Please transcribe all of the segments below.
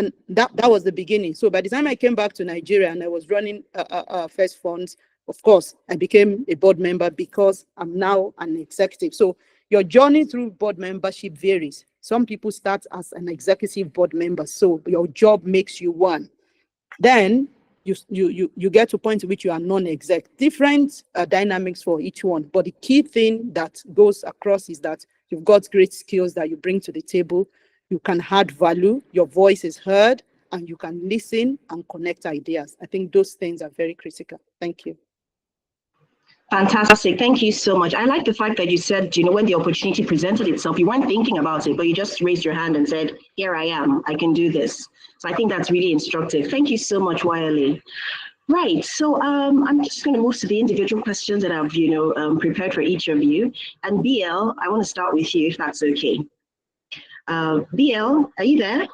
And that was the beginning. So by the time I came back to Nigeria and I was running First Funds, of course, I became a board member because I'm now an executive. So your journey through board membership varies. Some people start as an executive board member, so your job makes you one. Then you get to a point in which you are non-exec. Different dynamics for each one, but the key thing that goes across is that you've got great skills that you bring to the table. You can add value, your voice is heard, and you can listen and connect ideas. I think those things are very critical. Thank you. Fantastic. Thank you so much. I like the fact that you said, when the opportunity presented itself, you weren't thinking about it, but you just raised your hand and said, here I am, I can do this. So I think that's really instructive. Thank you so much, Wiley. Right, so I'm just going to move to the individual questions that I've, prepared for each of you. And BL, I want to start with you, if that's okay. BL, are you there?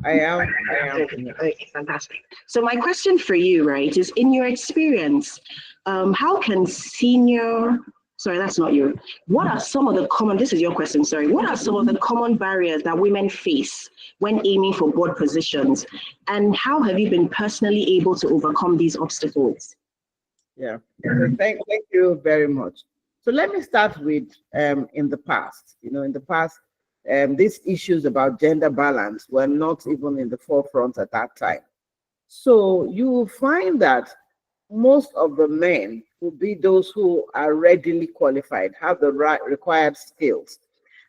I am. Okay, fantastic. So my question for you, right, is in your experience, how can what are some of the common, this is your question, sorry, what are some of the common barriers that women face when aiming for board positions? And how have you been personally able to overcome these obstacles? Yeah, so thank you very much. So let me start with in the past. In the past, these issues about gender balance were not even in the forefront at that time. So you will find that most of the men will be those who are readily qualified, have the required skills,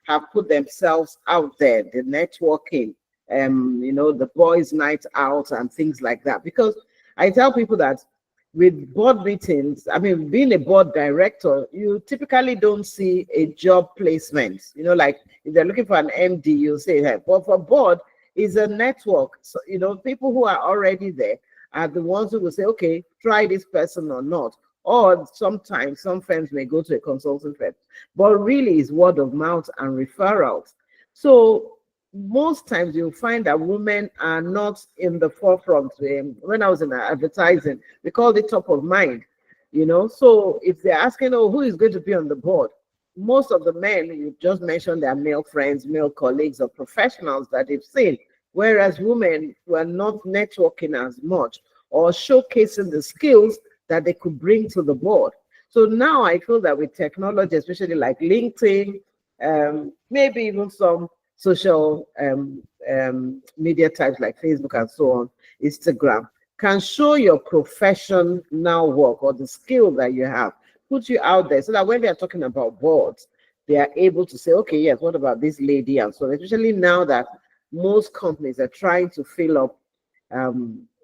have put themselves out there, the networking, the boys' night out and things like that. Because I tell people that with board meetings, being a board director, you typically don't see a job placement. Like if they're looking for an MD, you'll say, hey, but for board is a network. So, people who are already there are the ones who will say, okay, try this person or not. Or sometimes some firms may go to a consulting firm, but really it's word of mouth and referrals. So most times you'll find that women are not in the forefront. When I was in advertising, we called it top of mind, So if they're asking, oh, who is going to be on the board? Most of the men you just mentioned, their male friends, male colleagues, or professionals that they've seen. Whereas women were not networking as much or showcasing the skills that they could bring to the board. So now I feel that with technology, especially like LinkedIn, maybe even some social media types like Facebook and so on, Instagram, can show your professional work or the skill that you have, put you out there so that when they're talking about boards, they are able to say, okay, yes, what about this lady? And so especially now that most companies are trying to fill up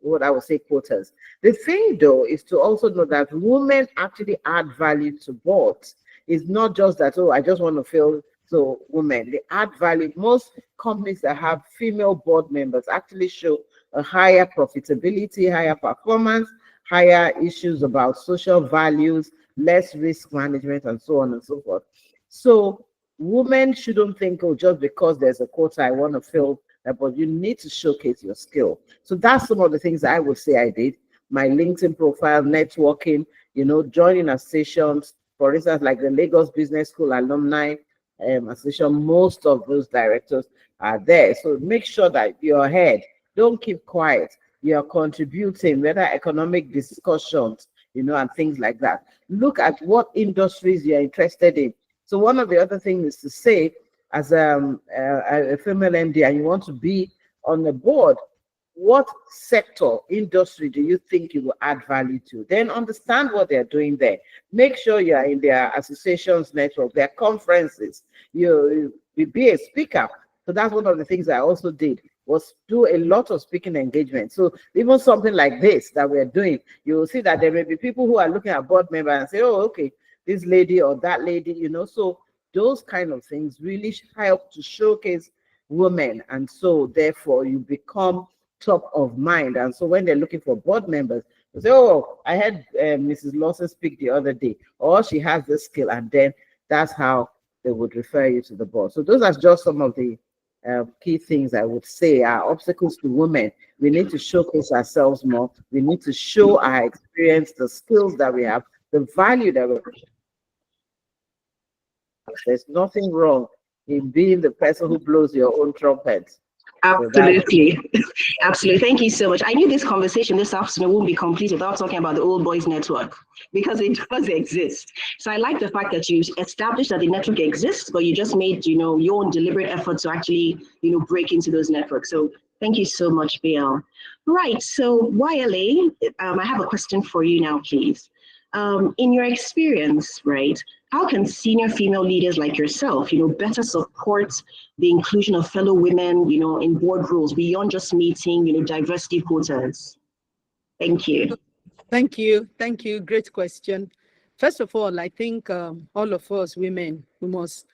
what I would say quotas. The thing though is to also know that women actually add value to boards. It's not just that, oh, I just want to fill. So women, they add value. Most companies that have female board members actually show a higher profitability, higher performance, higher issues about social values, less risk management, and so on and so forth. So women shouldn't think, oh, just because there's a quota, I want to fill that, but you need to showcase your skill. So that's some of the things I would say I did. My LinkedIn profile, networking, joining associations, for instance, like the Lagos Business School alumni association, most of those directors are there. So make sure that you're ahead. Don't keep quiet. You're contributing, whether economic discussions, and things like that. Look at what industries you're interested in. So one of the other things is to say, as a female MD, and you want to be on the board, what sector, industry do you think you will add value to? Then understand what they're doing there. Make sure you're in their associations network, their conferences. You be a speaker. So that's one of the things I also did, was do a lot of speaking engagement. So even something like this that we're doing, you will see that there may be people who are looking at board members and say, oh, okay, this lady or that lady, So those kind of things really help to showcase women. And so therefore you become top of mind. And so when they're looking for board members, they say, oh, I had Mrs. Lawson speak the other day, or she has this skill. And then that's how they would refer you to the board. So those are just some of the key things I would say are obstacles to women. We need to showcase ourselves more. We need to show our experience, the skills that we have, the value that we have. There's nothing wrong in being the person who blows your own trumpet. Absolutely. Absolutely. Thank you so much. I knew this conversation this afternoon won't be complete without talking about the Old Boys Network, because it does exist. So I like the fact that you established that the network exists, but you just made, your own deliberate effort to actually, break into those networks. So thank you so much, BL. Right. So YLA, I have a question for you now, please. In your experience, right, how can senior female leaders like yourself, better support the inclusion of fellow women, in board roles beyond just meeting, diversity quotas? Thank you. Thank you. Thank you. Great question. First of all, I think all of us women, we must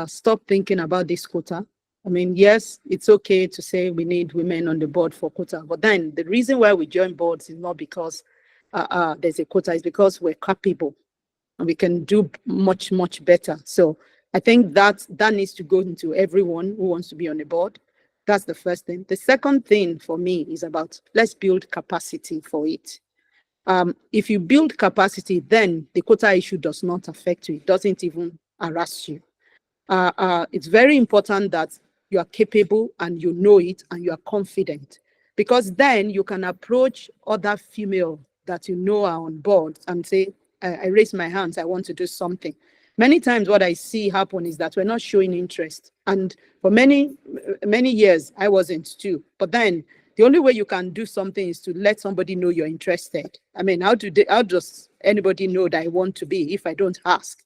stop thinking about this quota. I mean, yes, it's okay to say we need women on the board for quota, but then the reason why we join boards is not because there's a quota, it's because we're capable and we can do much, much better. So I think that needs to go into everyone who wants to be on the board. That's the first thing. The second thing for me is about, let's build capacity for it. If you build capacity, then the quota issue does not affect you. It doesn't even harass you. It's very important that you are capable and you know it and you are confident, because then you can approach other female that you know are on board and say, I raise my hands, I want to do something. Many times what I see happen is that we're not showing interest. And for many, many years, I wasn't too. But then the only way you can do something is to let somebody know you're interested. I mean, how does anybody know that I want to be if I don't ask?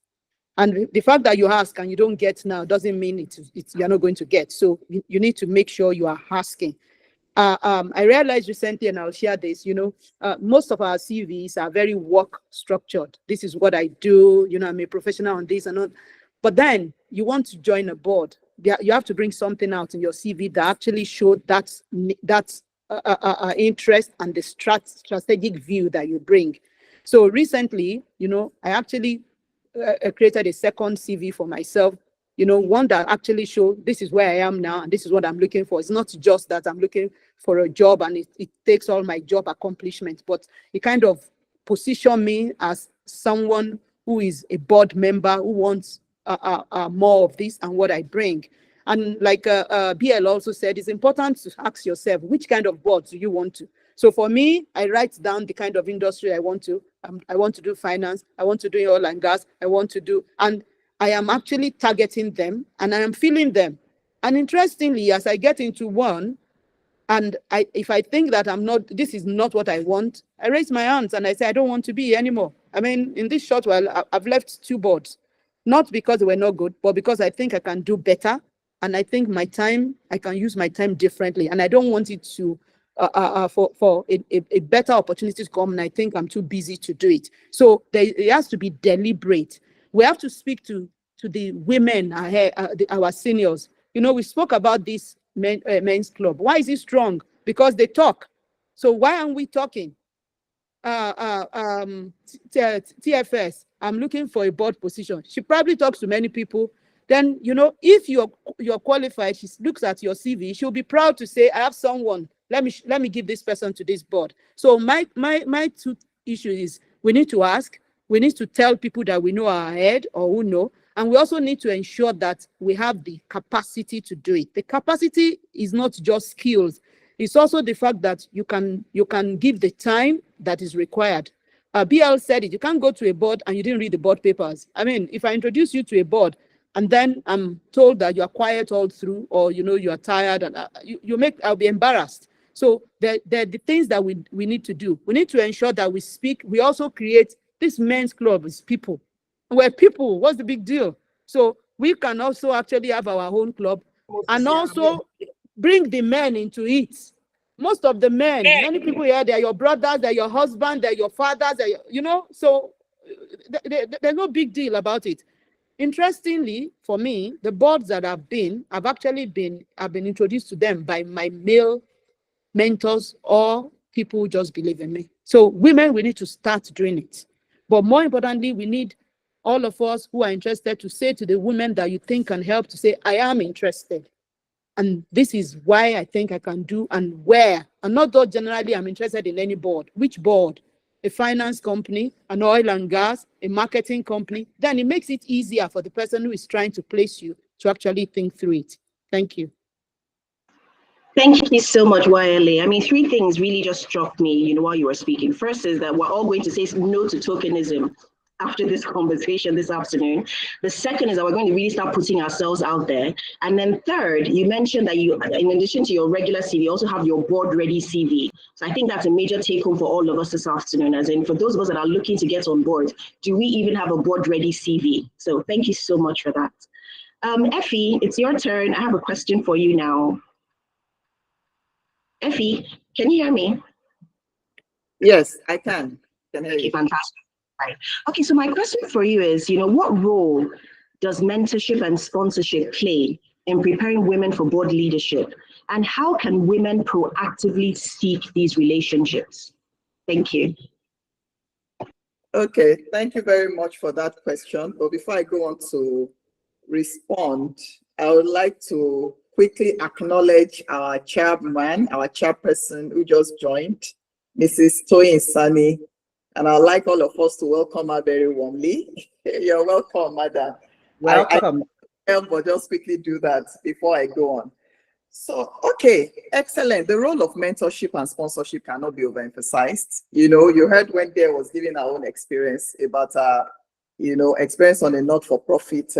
And the fact that you ask and you don't get now doesn't mean you're not going to get. So you need to make sure you are asking. I realized recently, and I'll share this, most of our CVs are very work structured. This is what I do, I'm a professional on this and on. But then you want to join a board. You have to bring something out in your CV that actually showed that interest and the strategic view that you bring. So recently, I actually created a second CV for myself, one that actually showed this is where I am now and this is what I'm looking for. It's not just that I'm looking for a job and it takes all my job accomplishments, but it kind of positioned me as someone who is a board member who wants more of this and what I bring. And like BL also said, it's important to ask yourself, which kind of board do you want to? So for me, I write down the kind of industry I want to. I want to do finance. I want to do oil and gas. And I am actually targeting them and I am feeling them. And interestingly, as I get into one, and if I think that this is not what I want, I raise my hands and I say, I don't want to be here anymore. I mean, in this short while, I've left 2 boards, not because they were not good, but because I think I can do better. And I think I can use my time differently. And I don't want it to, for a better opportunity to come. And I think I'm too busy to do it. So it has to be deliberate. We have to speak to the women, our seniors. We spoke about this men's club. Why is it strong? Because they talk. So why aren't we talking? TFS, I'm looking for a board position. She probably talks to many people. Then, if you're qualified, she looks at your CV, she'll be proud to say, I have someone, let me give this person to this board. So my 2 issues is, we need to ask, we need to tell people that we know are ahead or who know, and we also need to ensure that we have the capacity to do it. The capacity is not just skills. It's also the fact that you can give the time that is required. BL said it, you can't go to a board and you didn't read the board papers. I mean, if I introduce you to a board and then I'm told that you are quiet all through, or you are tired, and I'll be embarrassed. So the things that we need to do. We need to ensure that we speak. We also create this men's club is people. We're people. What's the big deal? So we can also actually have our own club and also bring the men into it. Most of the men, many people here, they're your brothers, they're your husband, they're your fathers, so there's no big deal about it. Interestingly, for me, the boards that I've been introduced to them by my male mentors or people who just believe in me. So women, we need to start doing it. But more importantly, we need all of us who are interested to say to the women that you think can help, to say, I am interested. And this is why I think I can do and where. And not that generally I'm interested in any board. Which board? A finance company, an oil and gas, a marketing company. Then it makes it easier for the person who is trying to place you to actually think through it. Thank you. Thank you so much, YLA. I mean, three things really just struck me, while you were speaking. First is that we're all going to say no to tokenism after this conversation this afternoon. The second is that we're going to really start putting ourselves out there. And then third, you mentioned that you, in addition to your regular CV, you also have your board-ready CV. So I think that's a major take-home for all of us this afternoon, as in for those of us that are looking to get on board, do we even have a board-ready CV? So thank you so much for that. Effie, it's your turn. I have a question for you now. Effie, can you hear me? Yes, I can. Okay, fantastic. Right. Okay, so my question for you is, what role does mentorship and sponsorship play in preparing women for board leadership? And how can women proactively seek these relationships? Thank you. Okay, thank you very much for that question. But before I go on to respond, I would like to quickly acknowledge our chairman, our chairperson who just joined, Mrs. Toyin Sani, and I'd like all of us to welcome her very warmly. You're welcome, madam. Welcome. But just quickly do that before I go on. So, okay, excellent. The role of mentorship and sponsorship cannot be overemphasized. You heard when Dare was giving our own experience about experience on a not-for-profit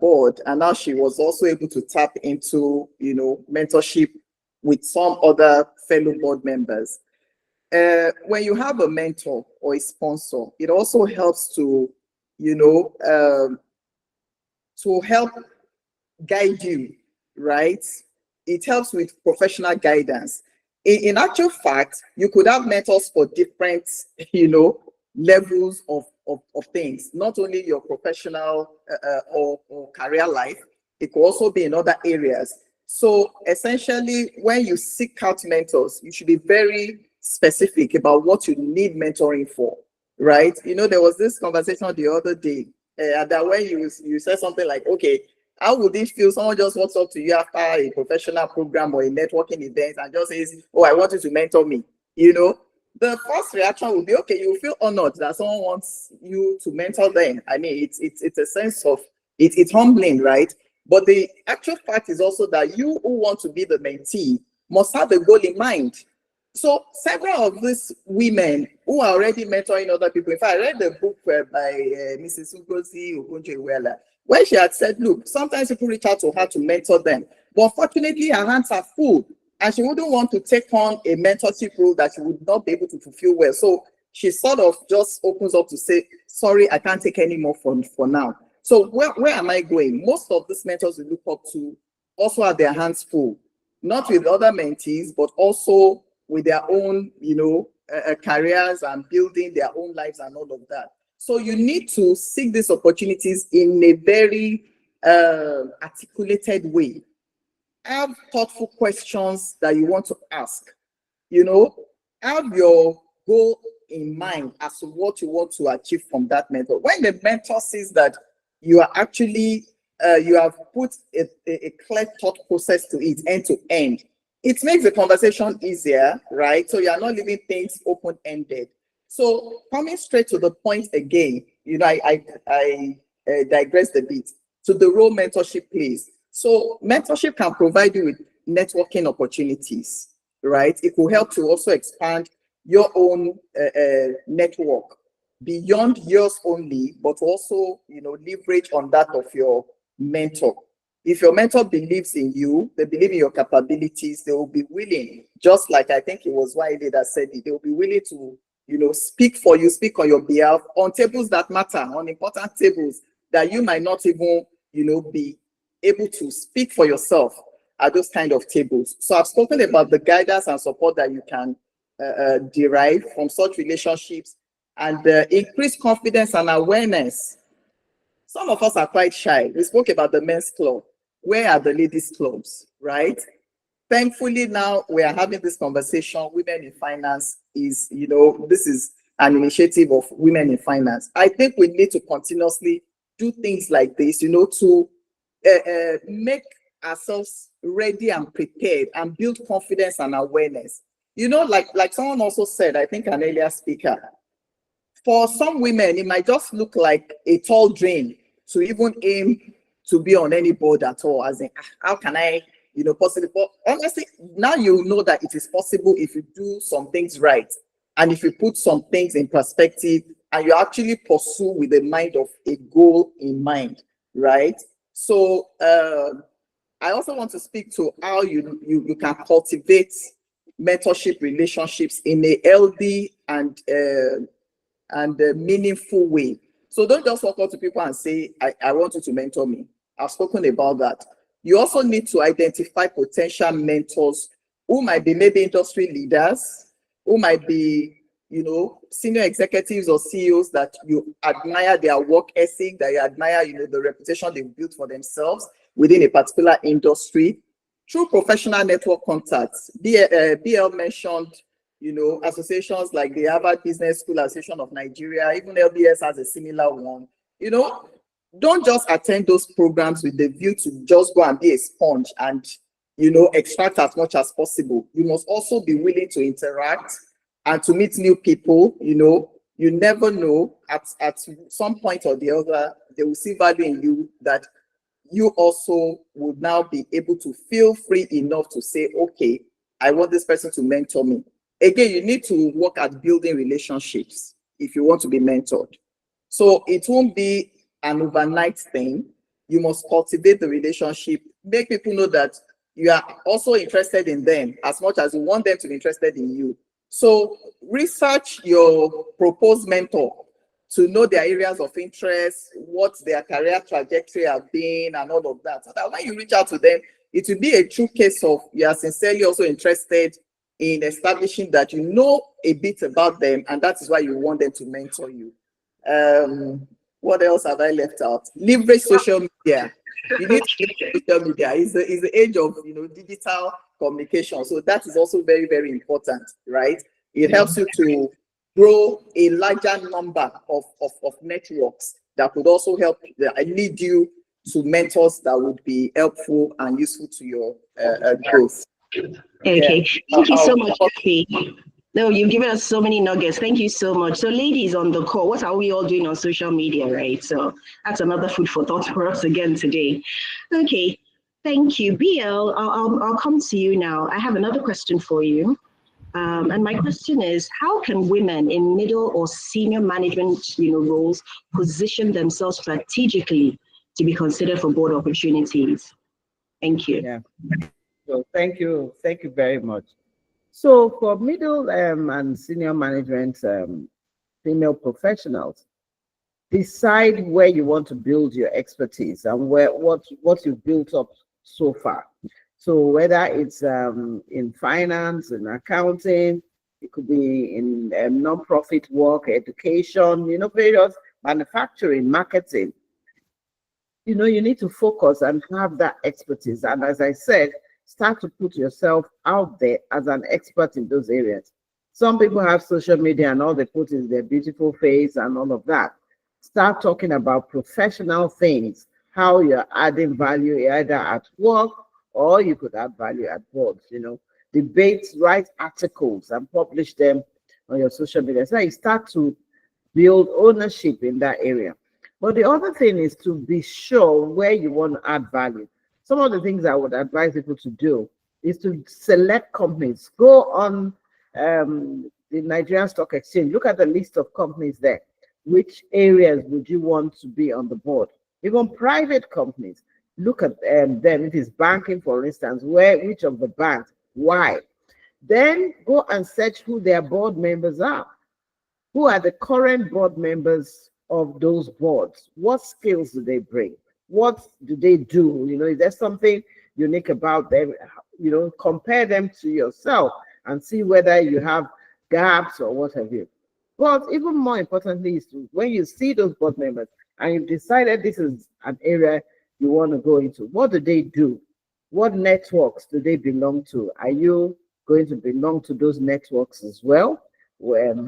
board, and now she was also able to tap into mentorship with some other fellow board members. When you have a mentor or a sponsor, it also helps to help guide you, right? It helps with professional guidance. In actual fact, you could have mentors for different levels of things, not only your professional or career life, it could also be in other areas. So essentially, when you seek out mentors, you should be very specific about what you need mentoring for, right? There was this conversation the other day that when you said something like, okay, how would it feel? Someone just walks up to you after a professional program or a networking event and just says, oh, I want you to mentor me. The first reaction would be, okay, you feel honored that someone wants you to mentor them. I mean, it's a sense of, it's humbling, right? But the actual fact is also that you who want to be the mentee must have a goal in mind. So several of these women who are already mentoring other people, in fact, I read the book by Mrs. Ugozi Ogunjewela, where she had said, look, sometimes people reach out to her to mentor them, but unfortunately her hands are full and she wouldn't want to take on a mentorship role that she would not be able to fulfill well. So she sort of just opens up to say, sorry, I can't take any more for now. So where am I going? Most of these mentors we look up to also have their hands full, not with other mentees, but also with their own, careers and building their own lives and all of that. So you need to seek these opportunities in a very articulated way. Have thoughtful questions that you want to ask. Have your goal in mind as to what you want to achieve from that mentor. When the mentor sees that you are actually, you have put a clear thought process to it, end to end, it makes the conversation easier, right? So you are not leaving things open-ended. So coming straight to the point again, I digressed a bit to the role mentorship plays. So mentorship can provide you with networking opportunities, right? It will help to also expand your own network beyond yours only, but also, leverage on that of your mentor. If your mentor believes in you, they believe in your capabilities, they will be willing, just like I think it was Wiley that said it, they will be willing to, speak for you, speak on your behalf on tables that matter, on important tables that you might not even, be able to speak for yourself at those kind of tables. So I've spoken about the guidance and support that you can derive from such relationships and increase confidence and awareness. Some of us are quite shy. We spoke about the men's club. Where are the ladies' clubs, right? Thankfully, now we are having this conversation. Women in Finance is, this is an initiative of Women in Finance. I think we need to continuously do things like this, to make ourselves ready and prepared and build confidence and awareness. Like someone also said, I think an earlier speaker, for some women, it might just look like a tall dream to even aim to be on any board at all. As in, how can I possible. But honestly, now you know that it is possible if you do some things right, and if you put some things in perspective, and you actually pursue with the mind of a goal in mind, right? So I also want to speak to how you can cultivate mentorship relationships in a healthy and meaningful way. So don't just walk up to people and say, I want you to mentor me. I've spoken about that. You also need to identify potential mentors who might be maybe industry leaders, who might be, senior executives or CEOs that you admire their work ethic, that you admire, the reputation they've built for themselves within a particular industry. Through professional network contacts, BL mentioned, associations like the Harvard Business School Association of Nigeria, even LBS has a similar one. Don't just attend those programs with the view to just go and be a sponge and, extract as much as possible. You must also be willing to interact and to meet new people. You never know, at some point or the other, they will see value in you that you also would now be able to feel free enough to say, okay, I want this person to mentor me. Again, you need to work at building relationships if you want to be mentored. So it won't be an overnight thing. You must cultivate the relationship, make people know that you are also interested in them as much as you want them to be interested in you. So research your proposed mentor to know their areas of interest, what their career trajectory have been, and all of that. So that when you reach out to them, it will be a true case of you are sincerely also interested in establishing that you know a bit about them, and that is why you want them to mentor you. What else have I left out? Leverage social media. You need to leverage social media. It's the age of digital communication. So that is also very, very important, right? It helps you to grow a larger number of networks that could also help lead you to mentors that would be helpful and useful to your growth. Okay, thank you so much, Sophie. No, you've given us so many nuggets. Thank you so much. So ladies on the call, what are we all doing on social media, right? So that's another food for thought for us again today. Okay, thank you. BL, I'll come to you now. I have another question for you. And my question is, how can women in middle or senior management roles position themselves strategically to be considered for board opportunities? Thank you. Yeah. So thank you very much. So for middle and senior management female professionals, decide where you want to build your expertise and what you've built up so far. So whether it's in finance, in accounting, it could be in non-profit work, education, various manufacturing, marketing. You need to focus and have that expertise. And as I said, start to put yourself out there as an expert in those areas. Some people have social media and all they put is their beautiful face and all of that. Start talking about professional things, how you're adding value either at work or you could add value at boards, debates, write articles and publish them on your social media. So you start to build ownership in that area. But the other thing is to be sure where you want to add value. Some of the things I would advise people to do is to select companies. Go on the Nigerian Stock Exchange. Look at the list of companies there. Which areas would you want to be on the board? Even private companies. Look at them. It is banking, for instance. Which of the banks? Why? Then go and search who their board members are. Who are the current board members of those boards? What skills do they bring? What do they do? Is there something unique about them? Compare them to yourself and see whether you have gaps or what have you. But even more importantly is when you see those board members and you've decided this is an area you want to go into, what do they do? What networks do they belong to? Are you going to belong to those networks as well?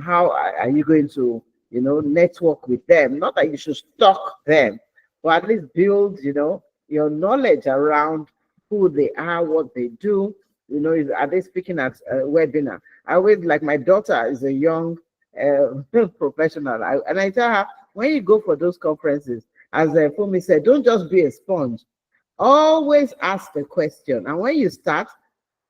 How are you going to, network with them? Not that you should stalk them, but at least build, your knowledge around who they are, what they do. Are they speaking at a webinar? I always, like, my daughter is a young professional, and I tell her, when you go for those conferences, as Funmi said, don't just be a sponge. always ask a question. And when you start,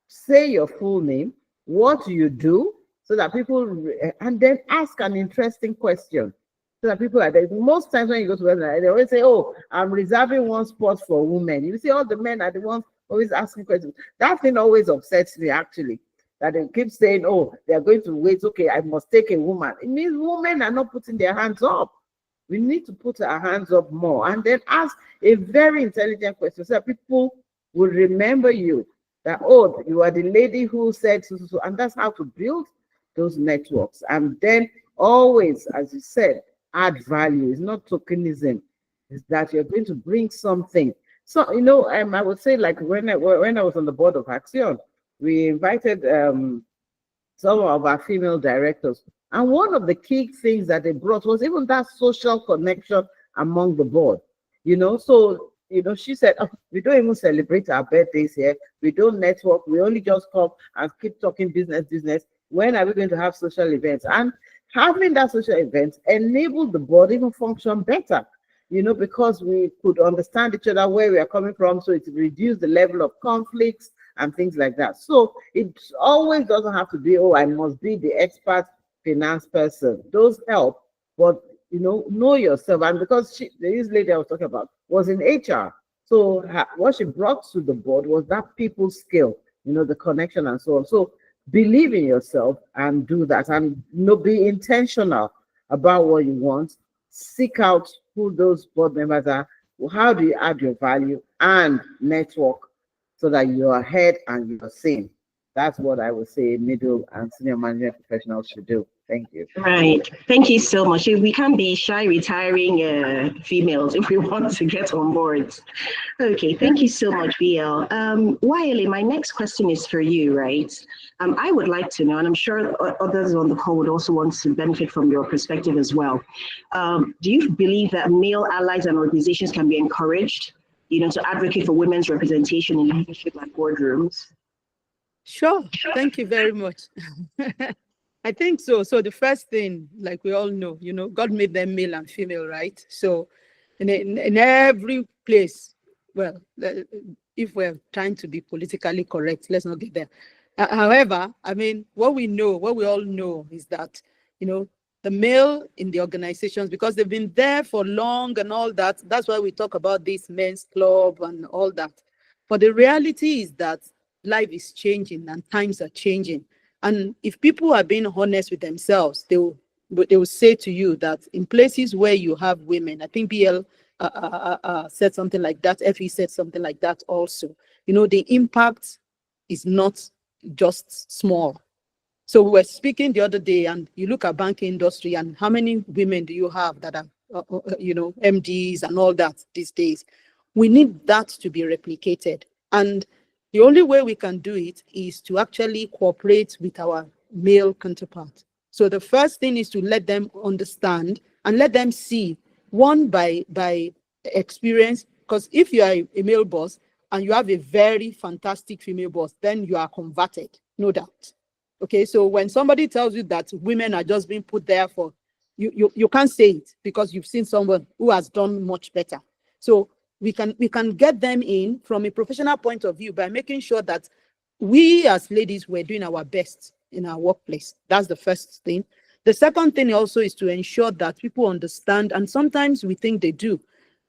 say your full name, what you do, so that people, and then ask an interesting question. So that people are there. Most times when you go to website, they always say, oh, I'm reserving one spot for women. You see, all the men are the ones always asking questions. That thing always upsets me, actually, that they keep saying, oh, they're going to wait. Okay, I must take a woman. It means women are not putting their hands up. We need to put our hands up more and then ask a very intelligent question so that people will remember you, that, oh, you are the lady who said so, so, so. And that's how to build those networks. And then always, as you said, add value. It's not tokenism. It's that you're going to bring something. So, you know, I would say, like when I was on the board of Action, we invited some of our female directors. And one of the key things that they brought was even that social connection among the board. You know, so, you know, she said, oh, we don't even celebrate our birthdays here. We don't network. We only just come and keep talking business. When are we going to have social events? And having that social event enabled the board even function better, you know, because we could understand each other, where we are coming from. So it reduced the level of conflicts and things like that. So it always doesn't have to be, oh, I must be the expert finance person. Those help, but, you know yourself. And because this lady I was talking about was in HR. So what she brought to the board was that people skill, you know, the connection and so on. So believe in yourself and do that, and, you know, be intentional about what you want. Seek out who those board members are. How do you add your value, and network so that you're ahead and you're seen. That's what I would say middle and senior management professionals should do. Thank you. Right. Thank you so much. We can't be shy retiring females if we want to get on board. Okay, thank you so much, BL. Wiley, my next question is for you, right? I would like to know, and I'm sure others on the call would also want to benefit from your perspective as well. Do you believe that male allies and organizations can be encouraged, you know, to advocate for women's representation in leadership and boardrooms? Sure. Thank you very much. I think so. So the first thing, like we all know, you know, God made them male and female, right? So in every place, well, if we're trying to be politically correct, let's not get there. However, I mean, what we all know is that, you know, the male in the organizations, because they've been there for long and all that, that's why we talk about this men's club and all that. But the reality is that life is changing and times are changing. And if people are being honest with themselves, they will say to you that in places where you have women, I think BL said something like that, FE said something like that also, you know, the impact is not just small. So we were speaking the other day, and you look at banking industry and how many women do you have that are, you know, MDs and all that these days. We need that to be replicated. And the only way we can do it is to actually cooperate with our male counterpart. So the first thing is to let them understand and let them see, one, by experience, because if you are a male boss and you have a very fantastic female boss, then you are converted, no doubt. Okay, so when somebody tells you that women are just being put there for, you can't say it because you've seen someone who has done much better. So we can get them in from a professional point of view by making sure that we as ladies were doing our best in our workplace. That's the first thing. The second thing also is to ensure that people understand, and sometimes we think they do,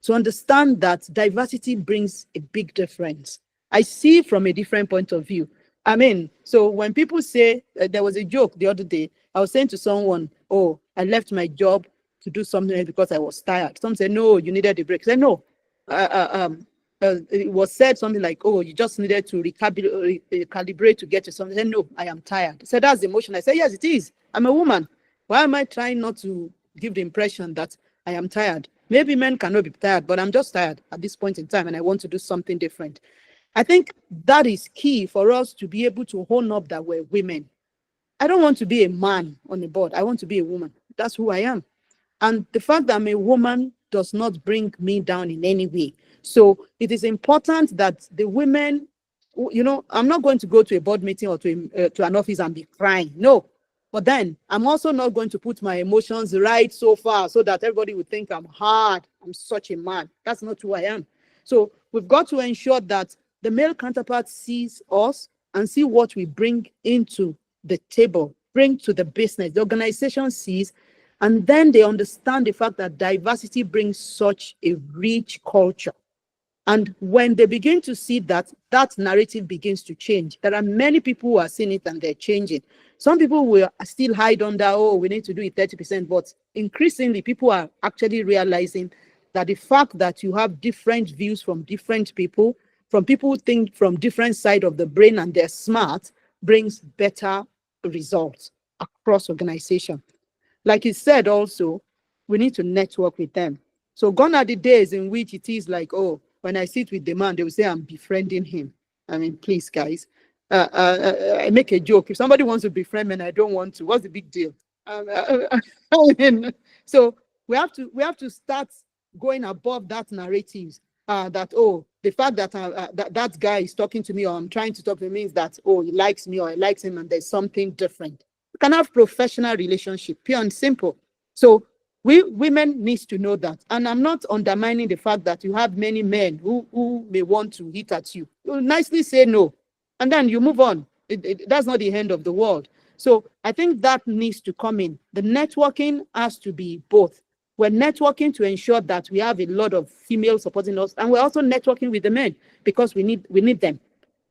to understand that diversity brings a big difference. I see from a different point of view. I mean, so when people say, there was a joke the other day, I was saying to someone, oh, I left my job to do something because I was tired. Some said, no, you needed a break. I said, no. It was said something like, oh, you just needed to recalibrate to get to something. I said, no, I am tired. I said, that's the emotion. I said, yes, it is. I'm a woman. Why am I trying not to give the impression that I am tired? Maybe men cannot be tired, but I'm just tired at this point in time and I want to do something different. I think that is key for us to be able to hone up that we're women. I don't want to be a man on the board. I want to be a woman. That's who I am. And the fact that I'm a woman does not bring me down in any way. So it is important that the women, you know, I'm not going to go to a board meeting or to an office and be crying. No. But then I'm also not going to put my emotions right so far so that everybody would think I'm hard. I'm such a man. That's not who I am. So we've got to ensure that the male counterpart sees us and see what we bring into the table, bring to the business, the organization sees, and then they understand the fact that diversity brings such a rich culture. And when they begin to see that, that narrative begins to change. There are many people who are seeing it and they're changing. Some people will still hide under, oh, we need to do it 30%, but increasingly people are actually realizing that the fact that you have different views from different people, from people who think from different side of the brain and they're smart, brings better results across organization. Like you said also, we need to network with them. So gone are the days in which it is like, oh, when I sit with the man, they will say I'm befriending him. I mean, please, guys. I make a joke. If somebody wants to befriend me and I don't want to, what's the big deal? I mean, so we have to start going above that narratives. That, oh, the fact that, that guy is talking to me or I'm trying to talk to him means that, oh, he likes me or I like him and there's something different. We can have professional relationship, pure and simple. So women needs to know that. And I'm not undermining the fact that you have many men who may want to hit at you. You nicely say no, and then you move on. That's not the end of the world. So I think that needs to come in. The networking has to be both. We're networking to ensure that we have a lot of females supporting us, and we're also networking with the men because we need them.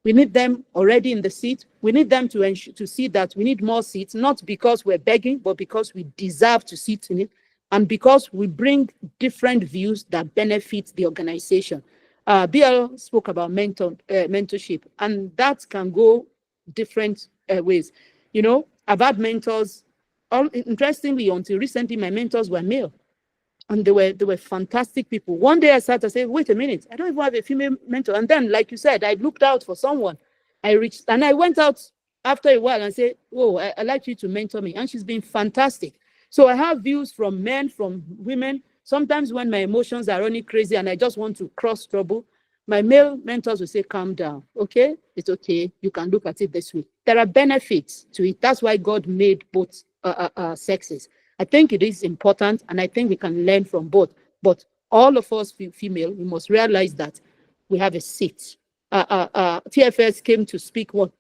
We need them already in the seat. We need them to see that we need more seats, not because we're begging, but because we deserve to sit in it, and because we bring different views that benefit the organization. BL spoke about mentorship, and that can go different ways. You know, I've had mentors. Interestingly, until recently, my mentors were male. And they were fantastic people. One day I sat and said, wait a minute, I don't even have a female mentor. And then, like you said, I looked out for someone. I reached, and I went out after a while and said, oh, I'd like you to mentor me. And she's been fantastic. So I have views from men, from women. Sometimes when my emotions are running crazy and I just want to cross trouble, my male mentors will say, calm down. Okay, it's okay. You can look at it this way. There are benefits to it. That's why God made both sexes. I think it is important, and I think we can learn from both. But all of us female, we must realize that we have a seat. TFS came to speak one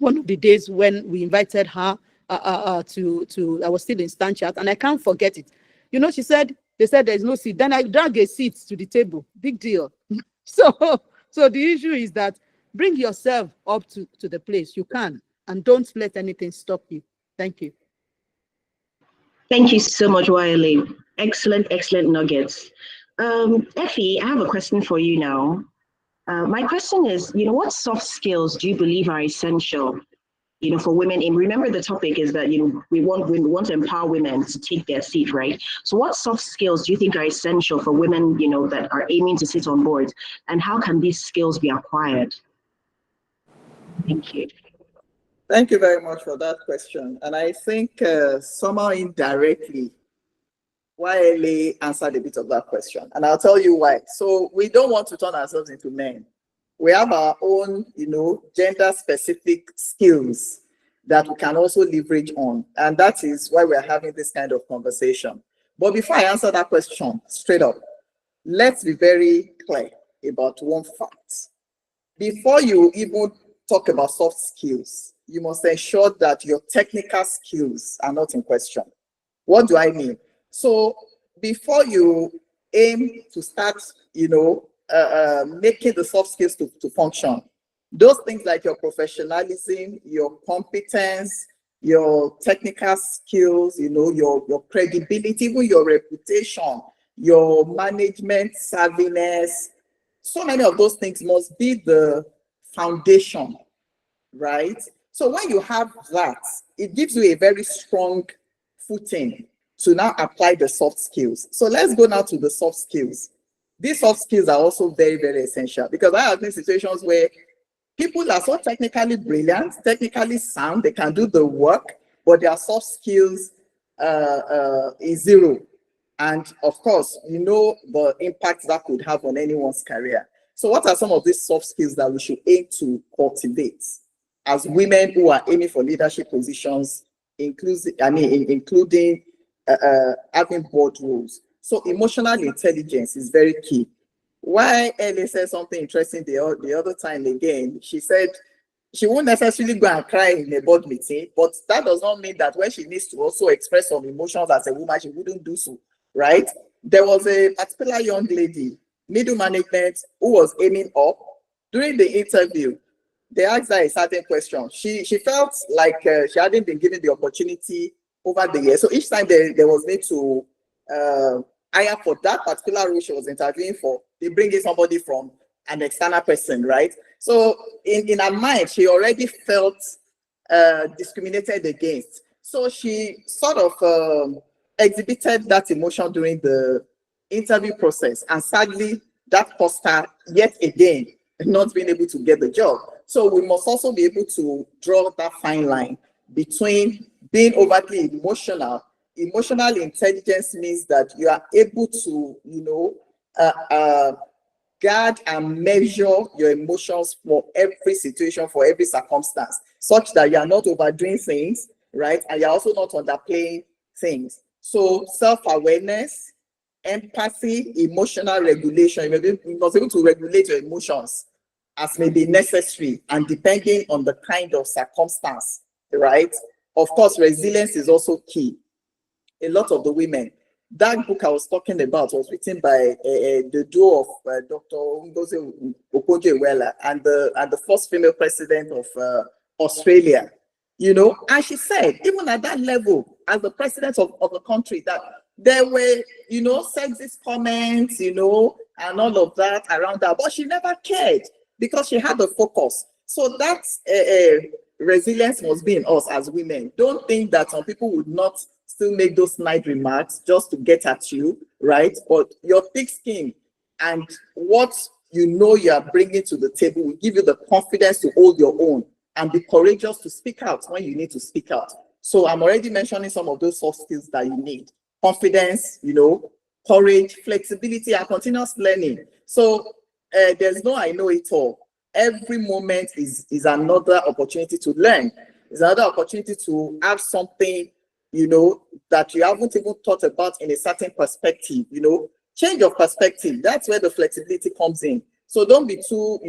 of the days when we invited her to I was still in stand chat, and I can't forget it. You know, they said there's no seat. Then I drag a seat to the table. Big deal. So the issue is that bring yourself up to the place you can, and don't let anything stop you. Thank you. Thank you so much, Wiley. Excellent nuggets. Effie, I have a question for you now. My question is, what soft skills do you believe are essential, for women? And remember, the topic is that, we want to empower women to take their seat, right? So what soft skills do you think are essential for women, that are aiming to sit on boards? And how can these skills be acquired? Thank you. Thank you very much for that question. And I think somehow indirectly, Wiley answered a bit of that question. And I'll tell you why. So we don't want to turn ourselves into men. We have our own, gender-specific skills that we can also leverage on. And that is why we're having this kind of conversation. But before I answer that question straight up, let's be very clear about one fact. Before you even talk about soft skills, you must ensure that your technical skills are not in question. What do I mean? So before you aim to start, making the soft skills to function, those things like your professionalism, your competence, your technical skills, your credibility, even your reputation, your management savviness, so many of those things must be the foundation, right? So when you have that, it gives you a very strong footing to now apply the soft skills. So let's go now to the soft skills. These soft skills are also very, very essential, because I have been in situations where people are so technically brilliant, technically sound, they can do the work, but their soft skills is zero. And of course, the impact that could have on anyone's career. So what are some of these soft skills that we should aim to cultivate as women who are aiming for leadership positions, including having board roles? So emotional intelligence is very key. why Ellie said something interesting the other time again. She said she won't necessarily go and cry in a board meeting, but that does not mean that when she needs to also express some emotions as a woman, she wouldn't do so, right? There was a particular young lady, middle management, who was aiming up. During the interview, they asked her a certain question. She felt like she hadn't been given the opportunity over the years. So each time there was need to hire for that particular role she was interviewing for, they bring in somebody from an external person, right? So in her mind, she already felt discriminated against. So she sort of exhibited that emotion during the interview process. And sadly, that cost her yet again not being able to get the job. So we must also be able to draw that fine line between being overtly emotional. Emotional intelligence means that you are able to, guard and measure your emotions for every situation, for every circumstance, such that you are not overdoing things, right? And you're also not underplaying things. So self-awareness, empathy, emotional regulation, you must be able to regulate your emotions as may be necessary and depending on the kind of circumstance, right? Of course, resilience is also key. A lot of the women, that book I was talking about was written by the duo of Dr. Ngozi Okonjo-Iweala and the first female president of Australia, and she said, even at that level, as the president of the country, that there were, sexist comments, and all of that around her, but she never cared because she had the focus. So that's resilience must be in us as women. Don't think that some people would not still make those snide remarks just to get at you, right? But your thick skin and what you are bringing to the table will give you the confidence to hold your own and be courageous to speak out when you need to speak out. So I'm already mentioning some of those soft skills that you need. Confidence, courage, flexibility, and continuous learning. So there's no I know it all. Every moment is another opportunity to learn. It's another opportunity to have something, that you haven't even thought about in a certain perspective, change of perspective. That's where the flexibility comes in. So don't be too,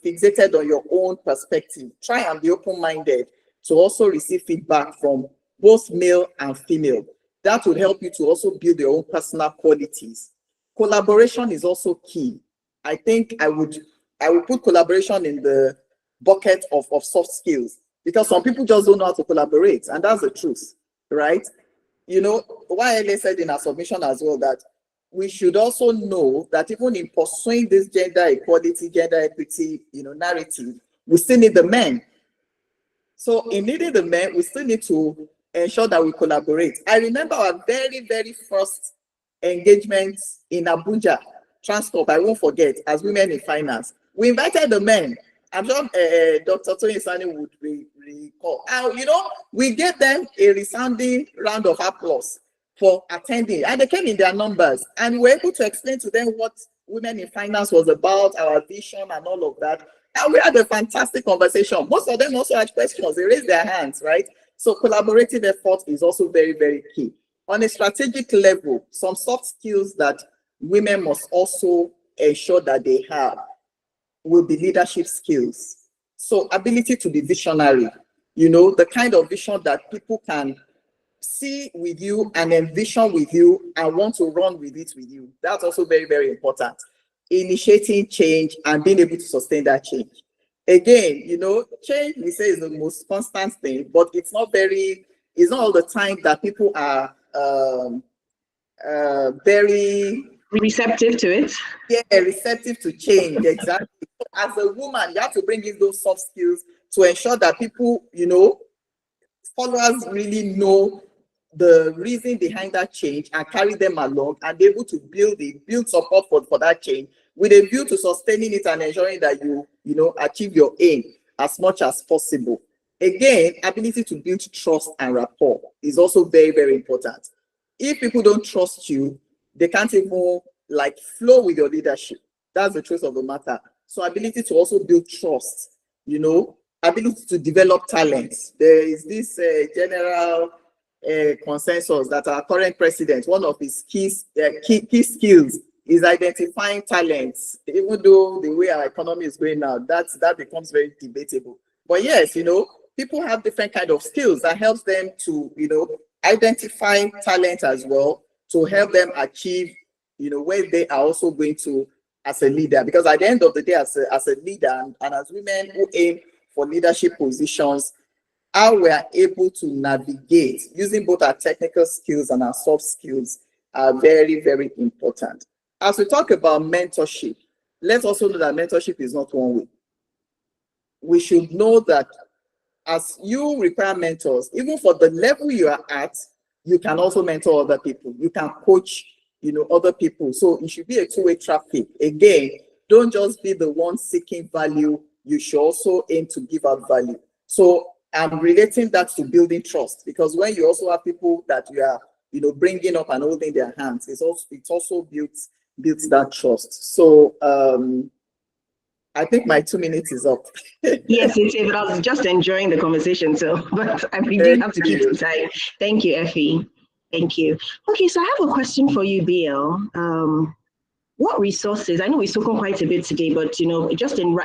fixated on your own perspective. Try and be open-minded to also receive feedback from both male and female. That will help you to also build your own personal qualities. Collaboration is also key. I think I would put collaboration in the bucket of soft skills because some people just don't know how to collaborate, and that's the truth, right? YLA said in our submission as well that we should also know that even in pursuing this gender equality, gender equity, narrative, we still need the men. So in needing the men, we still need to ensure that we collaborate. I remember our very, very first engagement in Abuja, Transport, I won't forget, as women in finance. We invited the men. I'm sure Dr. Tony Sani would recall. We gave them a resounding round of applause for attending, and they came in their numbers, and we were able to explain to them what Women in Finance was about, our vision and all of that. And we had a fantastic conversation. Most of them also had questions. They raised their hands, right? So collaborative effort is also very, very key. On a strategic level, some soft skills that women must also ensure that they have will be leadership skills. So ability to be visionary, the kind of vision that people can see with you and envision with you and want to run with it with you. That's also very, very important. Initiating change and being able to sustain that change. Again, change, we say, is the most constant thing, but it's not all the time that people are very receptive to it. Yeah, receptive to change, exactly. As a woman, you have to bring in those soft skills to ensure that people, followers really know the reason behind that change and carry them along and be able to build support for that change with a view to sustaining it and ensuring that you achieve your aim as much as possible. Again, ability to build trust and rapport is also very, very important. If people don't trust you, they can't even flow with your leadership. That's the truth of the matter. So ability to also build trust, ability to develop talents. There is this general consensus that our current president, one of his key skills is identifying talents. Even though the way our economy is going now, that becomes very debatable. But yes, people have different kind of skills that helps them to, identify talent as well, to help them achieve, where they are also going to as a leader. Because at the end of the day, as a leader and as women who aim for leadership positions, how we are able to navigate using both our technical skills and our soft skills are very, very important. As we talk about mentorship, let's also know that mentorship is not one way. We should know that as you require mentors, even for the level you are at, you can also mentor other people. You can coach, other people. So it should be a two-way traffic. Again, don't just be the one seeking value. You should also aim to give out value. So I'm relating that to building trust, because when you also have people that you are, bringing up and holding their hands, it also builds that trust. So I think my 2 minutes is up. Yes, it I was just enjoying the conversation, but we do have to keep the time. Thank you, Effie. Thank you. Okay, so I have a question for you, BL. What resources? I know we've spoken quite a bit today, but just in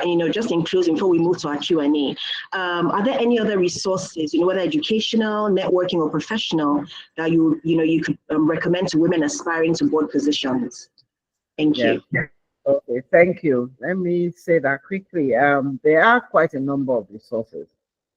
closing, before we move to our Q&A, are there any other resources, whether educational, networking, or professional, that you could recommend to women aspiring to board positions? Thank you. Yeah. Okay, thank you. Let me say that quickly. There are quite a number of resources.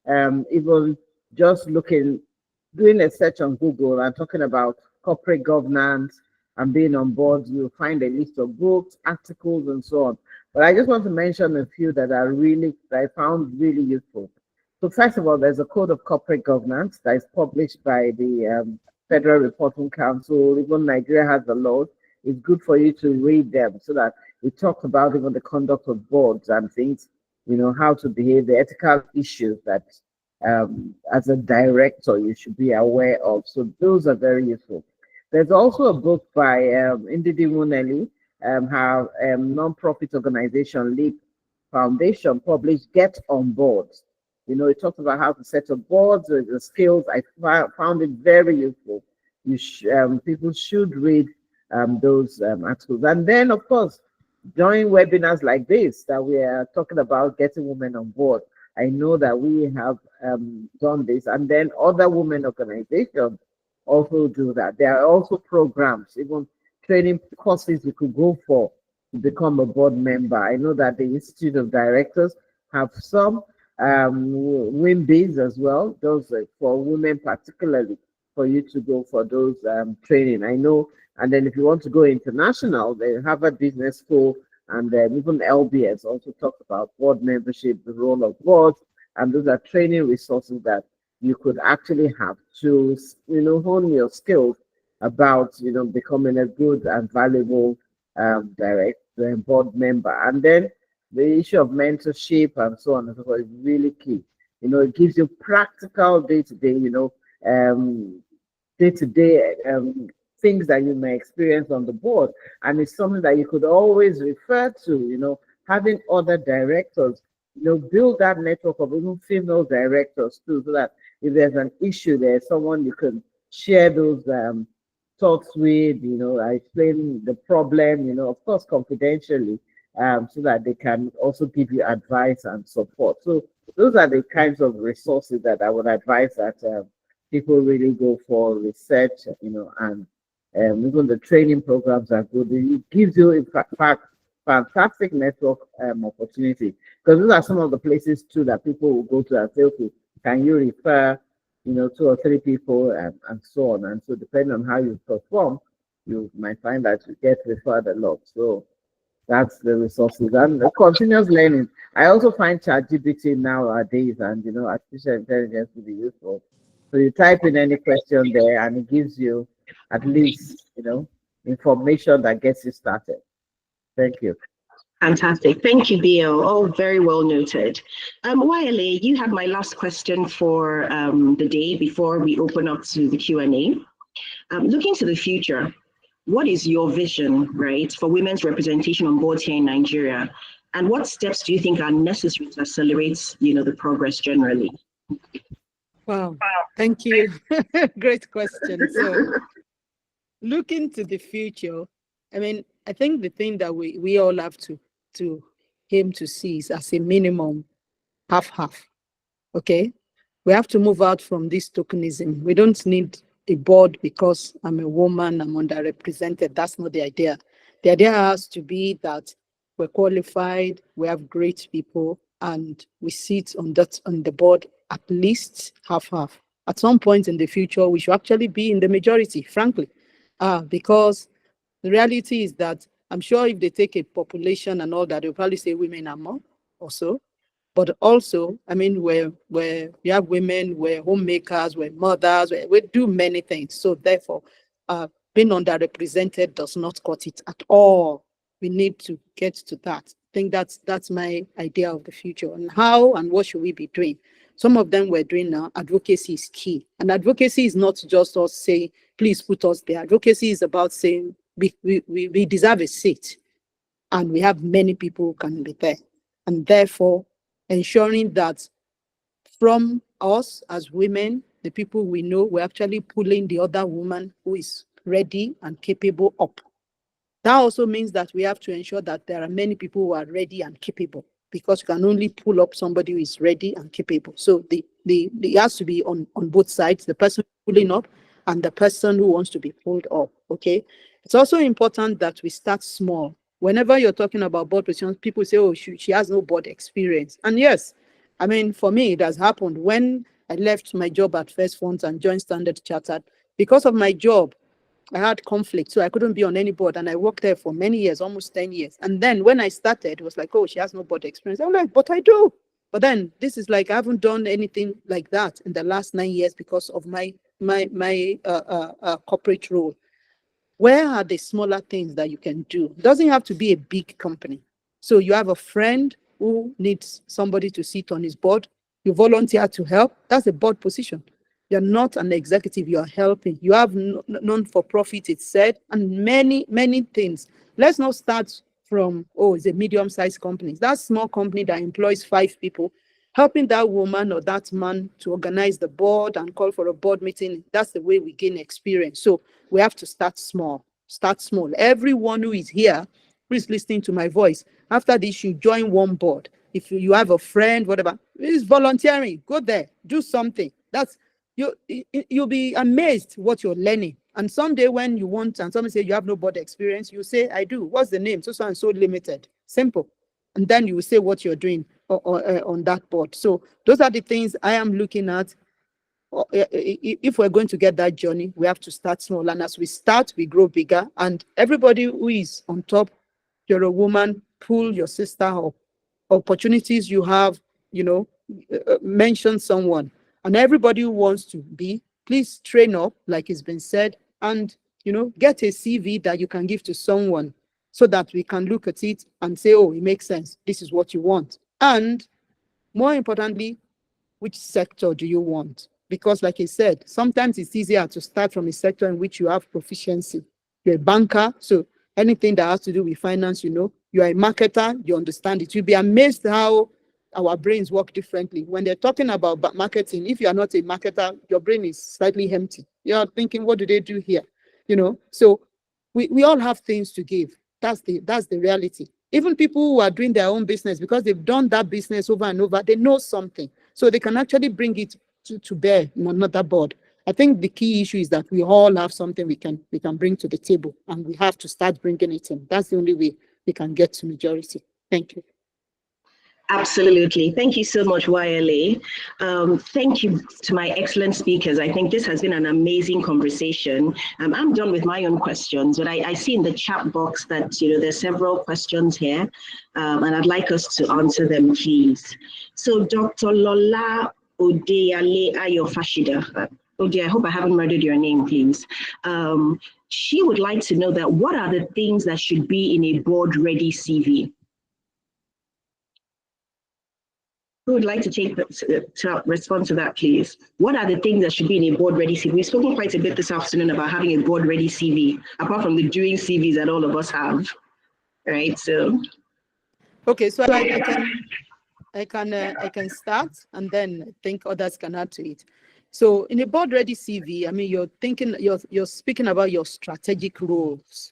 Even just doing a search on Google and talking about corporate governance and being on board, you'll find a list of books, articles, and so on. But I just want to mention a few that I found really useful. So first of all, there's a code of corporate governance that is published by the Federal Reporting Council. Even Nigeria has the laws. It's good for you to read them so that it talks about even the conduct of boards and things, how to behave, the ethical issues that as a director you should be aware of. So those are very useful. There's also a book by Ndidi Nwuneli, her non-profit organization, Leap Foundation, published Get on Board. It talks about how to set up boards, the skills. I found it very useful. People should read those articles. And then, of course, join webinars like this that we are talking about getting women on board. I know that we have done this, and then other women organizations also do that. There are also programs, even training courses you could go for to become a board member. I know that the Institute of Directors have some WIMBs as well, those for women particularly, for you to go for those training. I know. And then if you want to go international, the Harvard Business School and even LBS also talks about board membership, the role of boards, and those are training resources that you could actually have to, hone your skills about, becoming a good and valuable board member. And then the issue of mentorship and so on and so forth is really key. It gives you practical day-to-day, things that you may experience on the board, and it's something that you could always refer to. Having other directors, build that network of even female directors too, so that if there's an issue, there's someone you can share those thoughts with. Explain the problem, of course confidentially, so that they can also give you advice and support. So those are the kinds of resources that I would advise that people really go for research, and even the training programs are good. It gives you, in fact, fantastic network opportunity, because those are some of the places too that people will go to and say, okay, can you refer, 2 or 3 people and so on. And so depending on how you perform, you might find that you get referred a lot. So that's the resources and the continuous learning. I also find ChatGPT nowadays and artificial intelligence to be useful. So you type in any question there and it gives you at least, information that gets you started. Thank you. Fantastic. Thank you, BL. All very well noted. Wale, you have my last question for the day before we open up to the Q&A. Looking to the future, what is your vision, right, for women's representation on boards here in Nigeria? And what steps do you think are necessary to accelerate, the progress generally? Wow, thank you. Great question. So, looking to the future, I think the thing that we all have to aim to see is as a minimum half-half. Okay, we have to move out from this tokenism. We don't need a board because I'm a woman, I'm underrepresented. That's not the idea. The idea has to be that we're qualified, we have great people, and we sit on the board at least half-half. At some point in the future, we should actually be in the majority, frankly, because the reality is that I'm sure if they take a population and all that, they'll probably say women are more or so. But also, I mean, where you have women, we're homemakers, we're mothers, we do many things. So therefore, being underrepresented does not cut it at all. We need to get to that. I think that's my idea of the future. And how and what should we be doing? Some of them we're doing now. Advocacy is key. And advocacy is not just us saying, please put us there. Advocacy is about saying we deserve a seat. And we have many people who can be there. And therefore, ensuring that from us as women, the people we know, we're actually pulling the other woman who is ready and capable up. That also means that we have to ensure that there are many people who are ready and capable, because you can only pull up somebody who is ready and capable. So it has to be on both sides, the person pulling up and the person who wants to be pulled up, okay? It's also important that we start small. Whenever you're talking about board positions, people say, oh, she has no board experience. And yes, I mean, for me, it has happened. When I left my job at First Funds and joined Standard Chartered, because of my job, I had conflict, so I couldn't be on any board. And I worked there for many years, almost 10 years. And then when I started, it was like, oh, she has no board experience. I'm like, but I do. But then this is like, I haven't done anything like that in the last 9 years because of my corporate role. Where are the smaller things that you can do? It doesn't have to be a big company. So you have a friend who needs somebody to sit on his board. You volunteer to help. That's a board position. You're not an executive, you're helping. You have non-for-profit, it's said, and many, many things. Let's not start from, oh, it's a medium-sized company. That small company that employs 5 people, helping that woman or that man to organize the board and call for a board meeting. That's the way we gain experience. So we have to start small. Start small. Everyone who is here, who is listening to my voice, after this, you join one board. If you have a friend, whatever, it's volunteering. Go there, do something. You'll be amazed what you're learning. And someday when you want, and somebody say you have no board experience, you say, I do. What's the name? So and so limited. Simple. And then you will say what you're doing on that board. So those are the things I am looking at. If we're going to get that journey, we have to start small. And as we start, we grow bigger. And everybody who is on top, you're a woman, pull your sister up. Opportunities you have, mention someone. And everybody who wants to be, please train up, like it's been said, and, get a CV that you can give to someone so that we can look at it and say, oh, it makes sense. This is what you want. And more importantly, which sector do you want? Because like I said, sometimes it's easier to start from a sector in which you have proficiency. You're a banker, so anything that has to do with finance, you're a marketer, you understand it. You'll be amazed how our brains work differently. When they're talking about marketing, if you are not a marketer, your brain is slightly empty. You're thinking, what do they do here? So we all have things to give. That's the reality. Even people who are doing their own business, because they've done that business over and over, they know something. So they can actually bring it to bear in another board. I think the key issue is that we all have something we can bring to the table, and we have to start bringing it in. That's the only way we can get to majority. Thank you. Absolutely. Thank you so much, YLA. Thank you to my excellent speakers. I think this has been an amazing conversation. I'm done with my own questions, but I see in the chat box that there's several questions here, and I'd like us to answer them, please. So Dr. Lowo-Adesola Ayofashida, Ode, I hope I haven't murdered your name, please. She would like to know that what are the things that should be in a board-ready CV? Who would like to respond to that, please? What are the things that should be in a board-ready CV? We've spoken quite a bit this afternoon about having a board-ready CV, apart from the doing CVs that all of us have, right? So, okay, so I can start, and then I think others can add to it. So, in a board-ready CV, I mean, you're speaking about your strategic roles.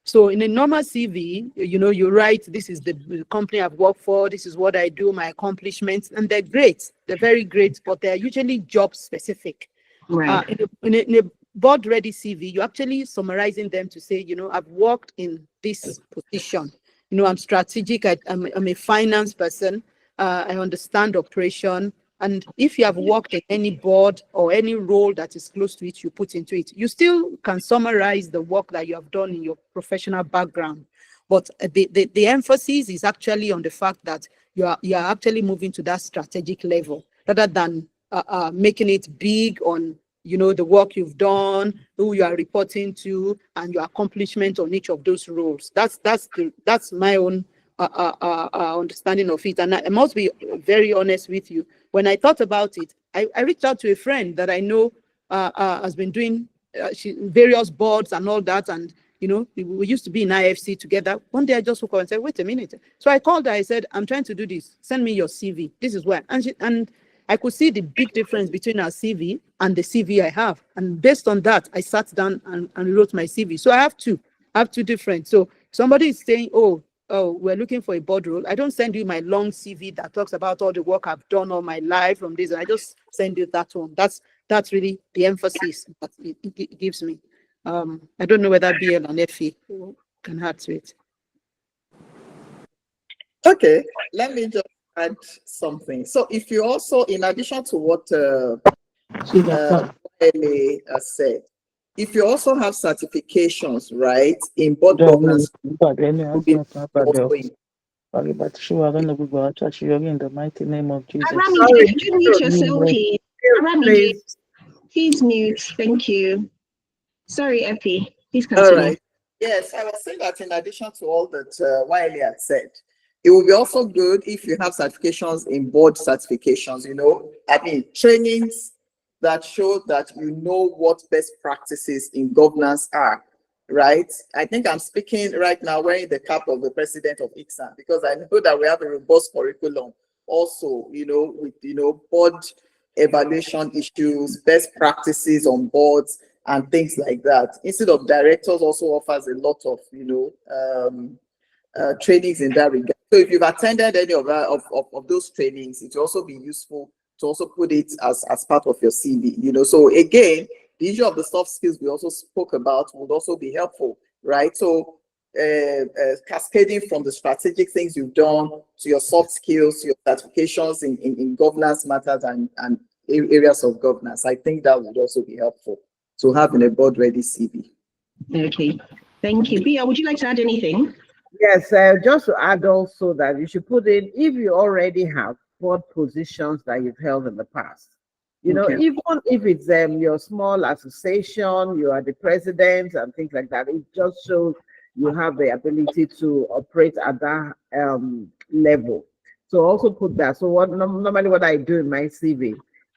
So in a normal CV, you know, you write, this is the company I've worked for, this is what I do, my accomplishments, and they're great. They're very great, but they're usually job specific. Right. In a board ready CV, you're actually summarizing them to say, you know, I've worked in this position. You know, I'm strategic. I'm a finance person. I understand operation. And if you have worked in any board or any role that is close to it, you put into it. You still can summarize the work that you have done in your professional background. But the emphasis is actually on the fact that you are actually moving to that strategic level rather than making it big on, you know, the work you've done, who you are reporting to, and your accomplishment on each of those roles. That's my own understanding of it. And I must be very honest with you. When I thought about it, I reached out to a friend that I know has been doing various boards and all that. And, you know, we used to be in IFC together. One day I just woke up and said, wait a minute. So I called her. I said, I'm trying to do this. Send me your CV. This is where. And I could see the big difference between our CV and the CV I have. And based on that, I sat down and wrote my CV. So I have two different. So somebody is saying, oh, we're looking for a board role. I don't send you my long CV that talks about all the work I've done all my life from this. And I just send you that one. That's really the emphasis that it gives me. I don't know whether BL and FE can add to it. Okay, let me just add something. So if you also, in addition to what Ele said, if you also have certifications, right, in board governance, in the mighty name of Jesus. Aramide, could you mute yourself, please? Aramide, please mute. Thank you. Sorry, Epi. Please continue. All right. Yes, I was saying that in addition to all that Wiley had said, it will be also good if you have certifications in board certifications, you know, I mean, trainings that show that you know what best practices in governance are, right? I think I'm speaking right now wearing the cap of the president of ICSAN, because I know that we have a robust curriculum also, you know, with, you know, board evaluation issues, best practices on boards and things like that. Instead of directors also offers a lot of, you know, trainings in that regard. So if you've attended any of those trainings, it will also be useful to also put it as part of your CV, you know. So again, the issue of the soft skills we also spoke about would also be helpful, right? So cascading from the strategic things you've done to your soft skills, your certifications in governance matters and areas of governance, I think that would also be helpful to have in a board ready CV. Okay, thank you. Bia, would you like to add anything? Yes, just to add also that you should put in, if you already have board positions that you've held in the past, you know, even if it's your small association, you are the president and things like that, it just shows you have the ability to operate at that level. So also put that. So normally what I do in my CV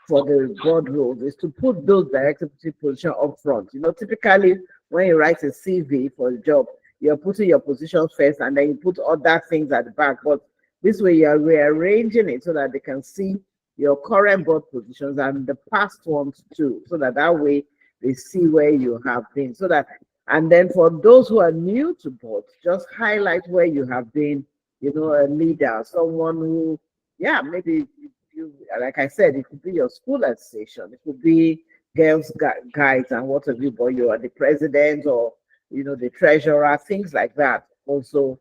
for the board roles is to put those direct executive positions up front. You know, typically when you write a CV for a job, you're putting your position first and then you put other things at the back. But this way you're rearranging it so that they can see your current board positions and the past ones too, so that way they see where you have been. So that, and then for those who are new to board, just highlight where you have been, you know, a leader, someone who, yeah, maybe you, like I said, it could be your school association, it could be girls' guides and what have you, but you are the president or, you know, the treasurer, things like that also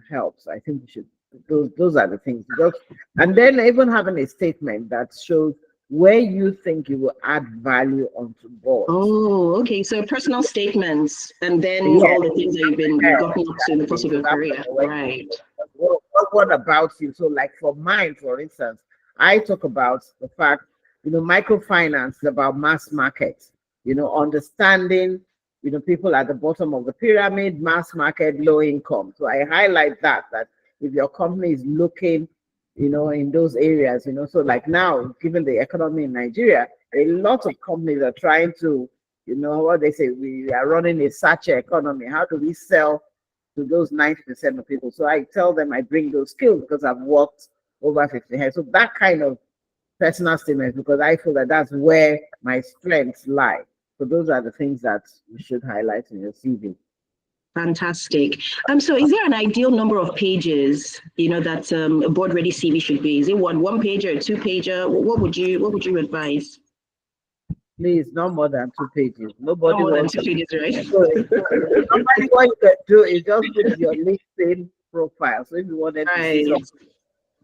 helps. I think we should, those are the things. Just, and then even having a statement that shows where you think you will add value onto board. Oh, okay. So personal statements and then all the things that you've gotten up to in the course of your career. Right. What about you? So like for mine, for instance, I talk about the fact, you know, microfinance is about mass market, you know, understanding, you know, people at the bottom of the pyramid, mass market, low income. So I highlight that if your company is looking, you know, in those areas, you know, so like now, given the economy in Nigeria, a lot of companies are trying to, you know, what they say, we are running a sachet economy. How do we sell to those 90% of people? So I tell them I bring those skills because I've worked over 50 years. So that kind of personal statement, because I feel that that's where my strengths lie. So those are the things that you should highlight in your CV. Fantastic. So is there an ideal number of pages, that a board ready CV should be? Is it one pager, a 2-pager? What would you advise? Please, no more than 2 pages. No Nobody more than wants 2 pages, right? Normally, what you can do is just put your LinkedIn profile. So if you wanted to see Right. something,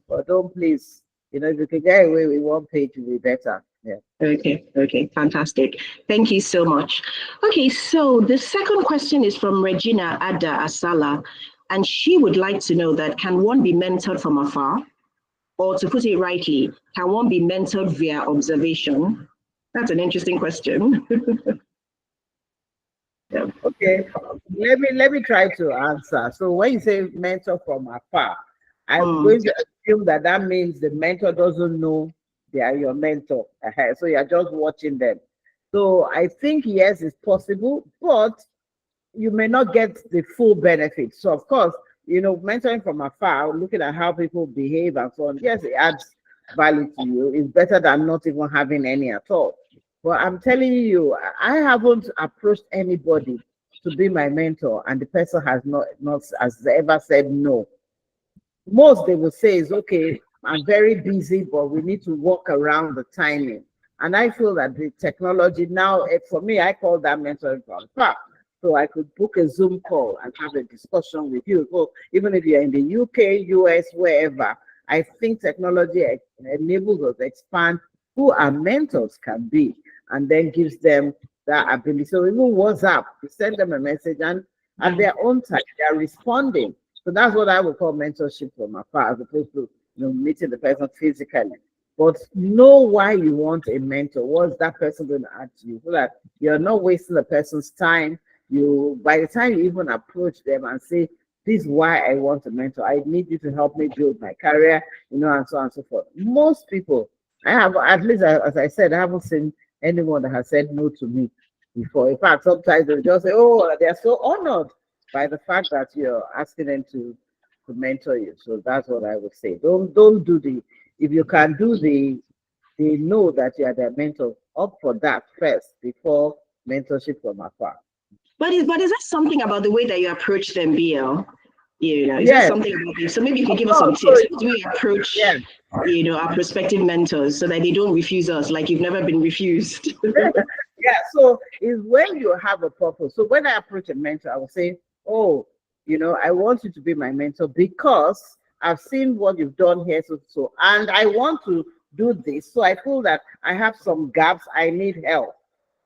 but don't please, if you can get away with 1 page, it will be better. Yeah. Okay, fantastic. Thank you so much. Okay, so the second question is from Regina Ada-Asala, and she would like to know that can one be mentored from afar? Or to put it rightly, can one be mentored via observation? That's an interesting question. Yeah. Okay, let me try to answer. So when you say mentor from afar, I'm going to assume that means the mentor doesn't know they are your mentor. So you're just watching them. So I think yes, it's possible, but you may not get the full benefit. So of course, mentoring from afar, looking at how people behave and so on, yes, it adds value to you. It's better than not even having any at all. But I'm telling you, I haven't approached anybody to be my mentor, and the person has not has ever said no. Most they will say is okay, I'm very busy, but we need to work around the timing. And I feel that the technology now, for me, I call that mentoring from afar. So I could book a Zoom call and have a discussion with you. So even if you're in the UK, US, wherever, I think technology enables us to expand who our mentors can be, and then gives them that ability. So even WhatsApp, you send them a message, and at their own time, they are responding. So that's what I would call mentorship from afar, as opposed to meeting the person physically. But know why you want a mentor. What's that person going to add to you, so that you're not wasting the person's time. By the time you even approach them and say, this is why I want a mentor, I need you to help me build my career, and so on and so forth. Most people, I have, at least as I said, I haven't seen anyone that has said no to me before. In fact, sometimes they'll just say, oh, they're so honored by the fact that you're asking them to mentor you. So that's what I would say. Don't do if you can do they know that you are their mentor, up for that first before mentorship from afar. But is that something about the way that you approach them, BL? Is that something about you? So maybe you can give us some tips. How do we approach, our prospective mentors so that they don't refuse us like you've never been refused? Yeah, so is when you have a purpose. So when I approach a mentor, I will say, oh, I want you to be my mentor because I've seen what you've done here, so, and I want to do this. So I feel that I have some gaps, I need help.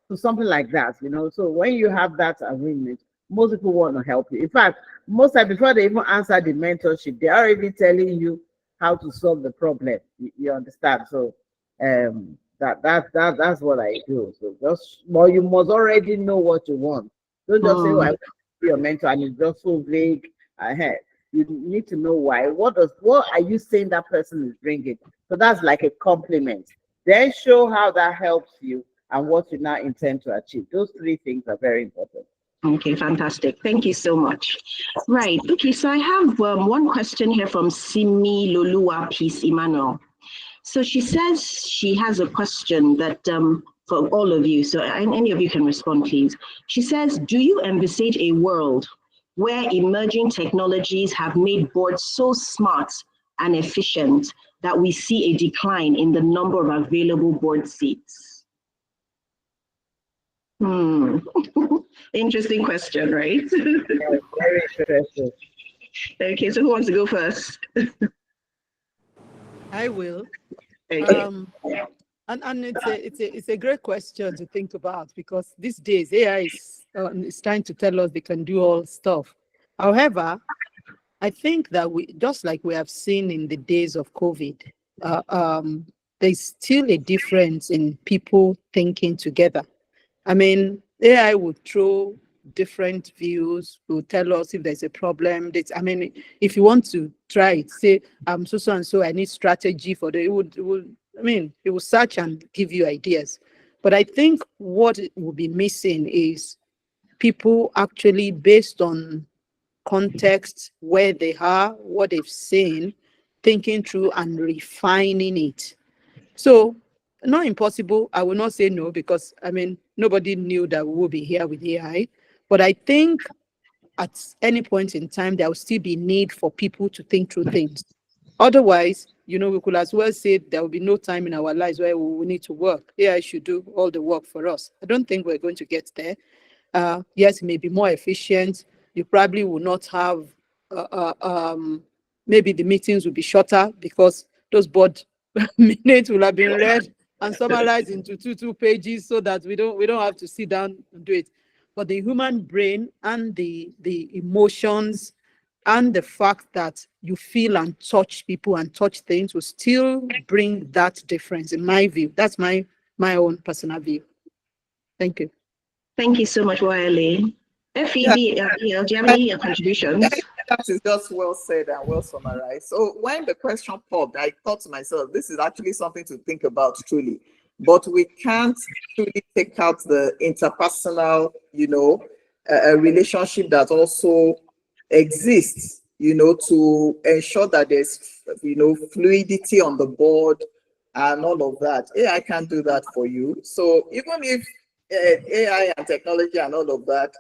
So something like that, So when you have that agreement, most people want to help you. In fact, most time before they even answer the mentorship, they're already telling you how to solve the problem. You understand? So that's what I do. So you must already know what you want. Don't just say, oh, I want to be your mentor, and it's just so vague ahead. You need to know why. What are you saying that person is bringing? So that's like a compliment. Then show how that helps you and what you now intend to achieve. Those 3 things are very important. Okay, fantastic. Thank you so much. Right. Okay, so I have one question here from Simi Lolua Peace Emmanuel. So she says she has a question that for all of you, so any of you can respond, please. She says, do you envisage a world where emerging technologies have made boards so smart and efficient that we see a decline in the number of available board seats? Interesting question, right? Yeah, very interesting. Okay, so who wants to go first? I will. Okay. And it's a great question to think about, because these days AI is trying to tell us they can do all stuff. However, I think that just like we have seen in the days of COVID, there's still a difference in people thinking together. I mean, AI would throw different views, will tell us if there's a problem. If you want to try it, say, so and so, I need strategy for it will search and give you ideas. But I think what it will be missing is people actually, based on context, where they are, what they've seen, thinking through and refining it. So, not impossible. I will not say no, because nobody knew that we would be here with AI. But I think at any point in time, there will still be need for people to think through things. Otherwise, you know, we could as well say there will be no time in our lives where we need to work. AI should do all the work for us. I don't think we're going to get there. Yes, it may be more efficient. You probably will not have, maybe the meetings will be shorter because those board minutes will have been read and summarized into two pages so that we don't have to sit down and do it. But the human brain and the emotions and the fact that you feel and touch people and touch things will still bring that difference, in my view. That's my own personal view. Thank you. Thank you so much, Wiley. FEB, do you have any contributions? That is just well said and well summarized. So when the question popped, I thought to myself, this is actually something to think about truly. But we can't truly take out the interpersonal, you know, relationship that also exists, you know, to ensure that there's, you know, fluidity on the board and all of that. AI can't do that for you. So even if AI and technology and all of that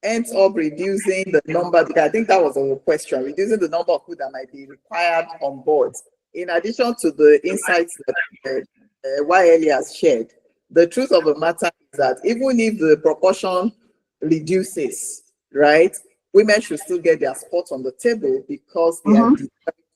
ends up reducing the number, because I think that was a question, reducing the number of people that might be required on board. In addition to the insights that YLE has shared, the truth of the matter is that even if the proportion reduces, right, women should still get their spot on the table because they are determined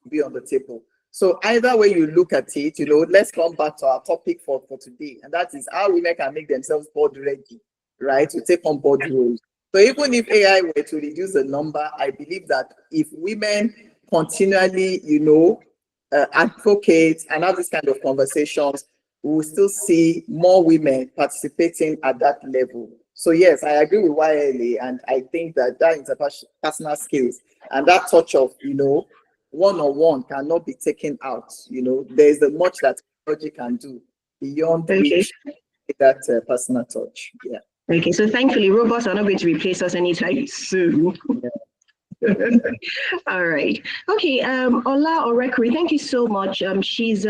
to be on the table. So either way you look at it, you know, let's come back to our topic for today, and that is how women can make themselves board ready, right, to take on board roles. So even if AI were to reduce the number, I believe that if women continually, you know, advocate and have this kind of conversations, we will still see more women participating at that level. So yes, I agree with YLA, and I think that interpersonal skills and that touch of, you know, one-on-one cannot be taken out. You know, there's a much that technology can do beyond which that personal touch. Yeah. Okay, so thankfully, robots are not going to replace us anytime soon. All right. Okay, Ola Orekuri, thank you so much. She's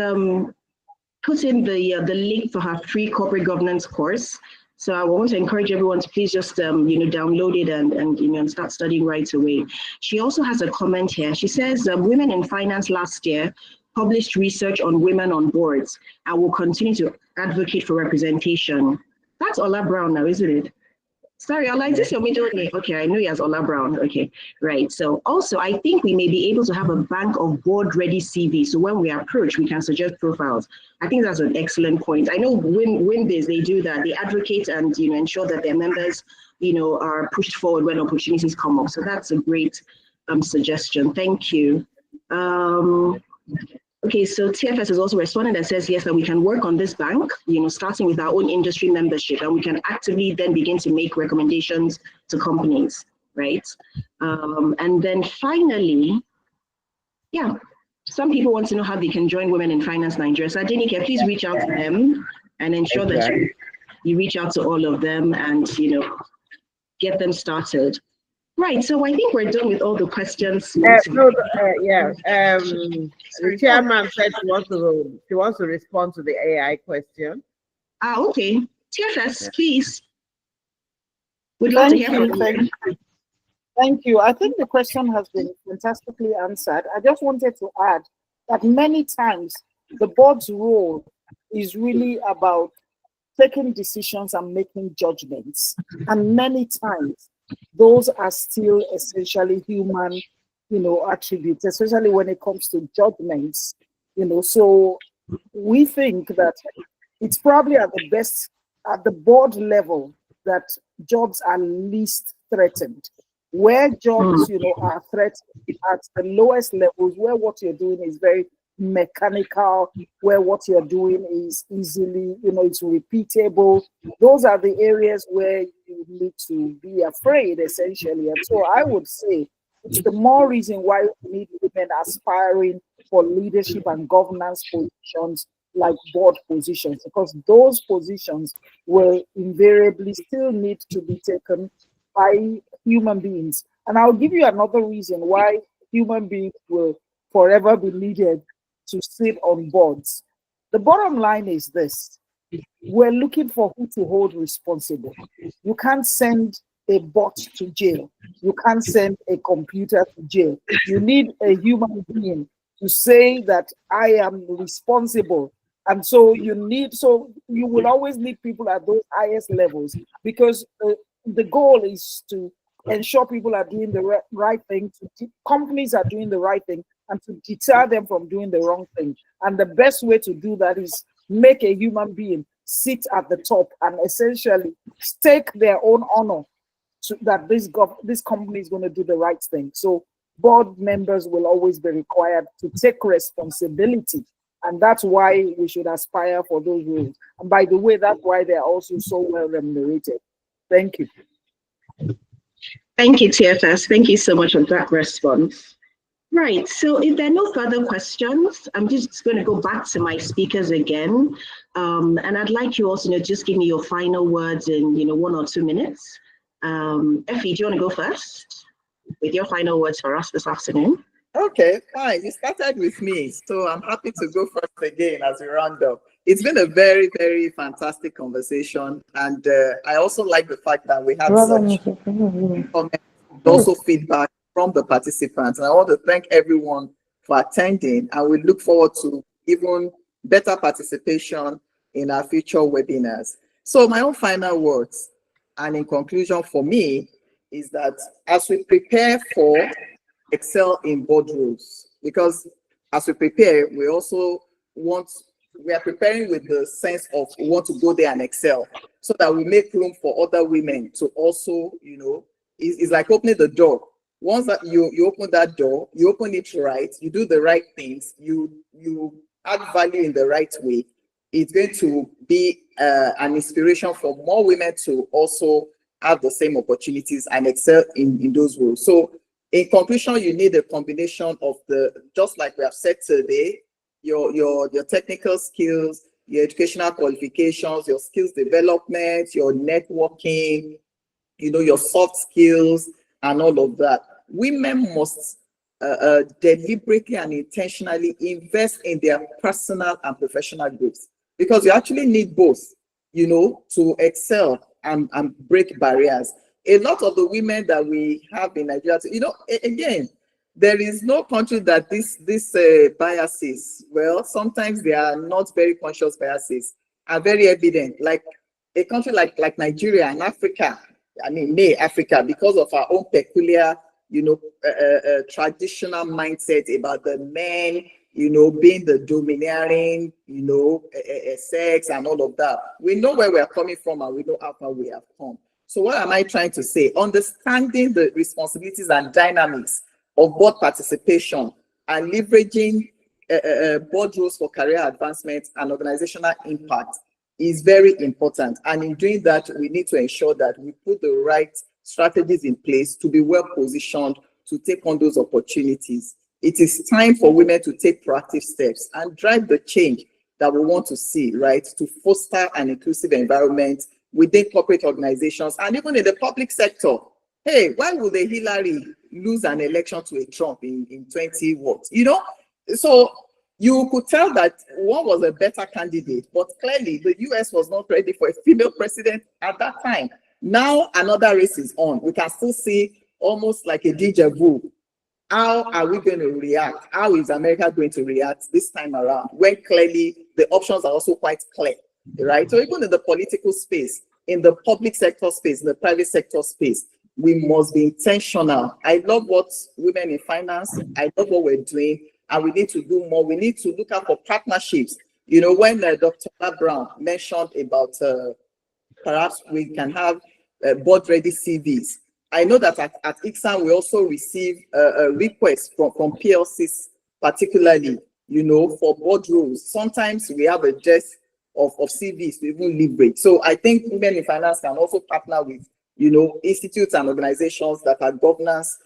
put in the link for her free corporate governance course. So I want to encourage everyone to please just you know, download it and you know, and start studying right away. She also has a comment here. She says women in finance last year published research on women on boards and will continue to advocate for representation. That's Ola Brown now, isn't it? Sorry, Ola, is this your middle name? Okay, I know he has Ola Brown. Okay, right. So also, I think we may be able to have a bank of board-ready CVs. So when we approach, we can suggest profiles. I think that's an excellent point. I know Winbiz, they do that. They advocate and, you know, ensure that their members, you know, are pushed forward when opportunities come up. So that's a great suggestion. Thank you. Okay, so TFS has also responded and says, yes, that we can work on this bank, you know, starting with our own industry membership, and we can actively then begin to make recommendations to companies, right? And then finally, yeah, some people want to know how they can join Women in Finance Nigeria. So Adenike, please reach out to them and ensure that you reach out to all of them and, you know, get them started. Right, so I think we're done with all the questions. The chairman said she wants to respond to the AI question. Okay. TFS, please. We'd love to hear from you. Thank you. I think the question has been fantastically answered. I just wanted to add that many times the board's role is really about taking decisions and making judgments. And many times those are still essentially human, you know, attributes, especially when it comes to judgments, you know. So we think that it's probably at the board level that jobs are least threatened. Where jobs, you know, are threatened at the lowest levels, where what you're doing is very mechanical, where what you're doing is easily, you know, it's repeatable. Those are the areas where you need to be afraid, essentially. And so I would say it's the more reason why we need women aspiring for leadership and governance positions like board positions, because those positions will invariably still need to be taken by human beings. And I'll give you another reason why human beings will forever be needed to sit on boards. The bottom line is this: we're looking for who to hold responsible. You can't send a bot to jail. You can't send a computer to jail. You need a human being to say that I am responsible. And so you will always need people at those highest levels, because the goal is to ensure people are doing the right thing, companies are doing the right thing, and to deter them from doing the wrong thing. And the best way to do that is make a human being sit at the top and essentially stake their own honor so that this company is going to do the right thing. So board members will always be required to take responsibility, and that's why we should aspire for those roles. And by the way, that's why they're also so well remunerated. Thank you. Thank you, TFS. Thank you so much for that response. Right, so if there are no further questions, I'm just going to go back to my speakers again. And I'd like you also to just give me your final words in 1 or 2 minutes. Effie, do you want to go first with your final words for us this afternoon? Okay, fine. You started with me, so I'm happy to go first again as we round up. It's been a very, very fantastic conversation, and I also like the fact that we had such comments, also feedback from the participants. And I want to thank everyone for attending, and we look forward to even better participation in our future webinars. So my own final words, and in conclusion for me, is that as we prepare for excel in board roles, because as we prepare, we are preparing with the sense of we want to go there and excel, so that we make room for other women to also, it's like opening the door. Once that you open that door, you open it right, you do the right things, you add value in the right way, it's going to be an inspiration for more women to also have the same opportunities and excel in those roles. So in conclusion, you need a combination of just like we have said today, your technical skills, your educational qualifications, your skills development, your networking, your soft skills, and all of that. Women must deliberately and intentionally invest in their personal and professional growth, because you actually need both, to excel and break barriers. A lot of the women that we have in Nigeria, again, there is no country that this biases, well, sometimes they are not very conscious biases, are very evident. Like a country like Nigeria and Africa, Africa, because of our own peculiar, traditional mindset about the men, being the domineering, sex and all of that. We know where we are coming from and we know how far we have come. So what am I trying to say? Understanding the responsibilities and dynamics of board participation and leveraging board roles for career advancement and organizational impact is very important. And in doing that, we need to ensure that we put the right strategies in place to be well positioned to take on those opportunities. It is time for women to take proactive steps and drive the change that we want to see, right? To foster an inclusive environment within corporate organizations and even in the public sector. Hey, why would a Hillary lose an election to a Trump in 20 what? So you could tell that one was a better candidate, but clearly the US was not ready for a female president at that time. Now another race is on. We can still see almost like a deja vu. How are we going to react? How is America going to react this time around, when clearly the options are also quite clear, right? So even in the political space, in the public sector space, in the private sector space, we must be intentional. I love what women in finance, I love what we're doing, and we need to do more. We need to look out for partnerships. When Dr. Brown mentioned about perhaps we can have board-ready CVs. I know that at ICSAN, we also receive a request from PLCs, particularly, for board roles. Sometimes we have a desk of CVs to even leverage. So I think women in finance can also partner with, institutes and organizations that are governance,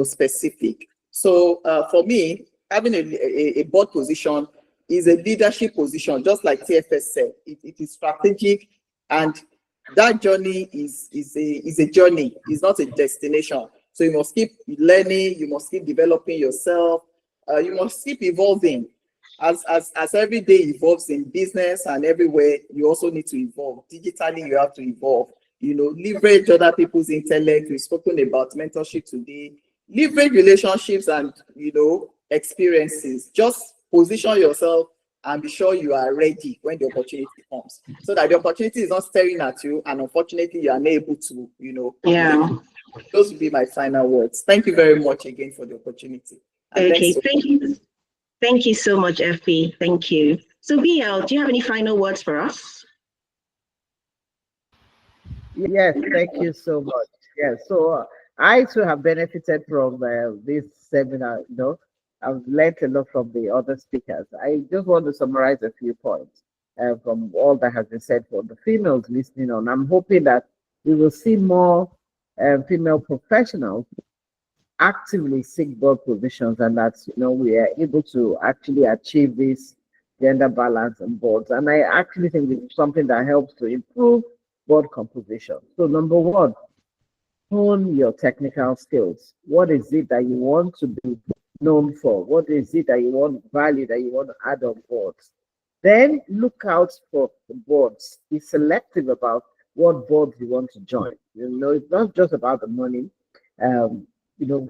specific. So for me, having a board position is a leadership position, just like TFS said. It is strategic, and that journey is a journey. It's not a destination. So you must keep learning. You must keep developing yourself. You must keep evolving. As every day evolves in business and everywhere, you also need to evolve. Digitally, you have to evolve. You know, leverage other people's intellect. We've spoken about mentorship today. Leverage relationships and, you know, experiences. Just position yourself and be sure you are ready when the opportunity comes, so that the opportunity is not staring at you and unfortunately you are unable to, you know. Yeah. Those would be my final words. Thank you very much again for the opportunity. And Okay, thanks thank you. Thank you so much, FP. Thank you. So BL, do you have any final words for us? Yes, thank you so much. Yes, so I too have benefited from this seminar. You know, I've learned a lot from the other speakers. I just want to summarize a few points from all that has been said for the females listening on. I'm hoping that we will see more female professionals actively seek board positions, and that we are able to actually achieve this gender balance on boards. And I actually think it's something that helps to improve board composition. So number one, hone your technical skills. What is it that you want to be known for? What is it that you want value that you want to add on boards? Then look out for the boards. Be selective about what boards you want to join. It's not just about the money.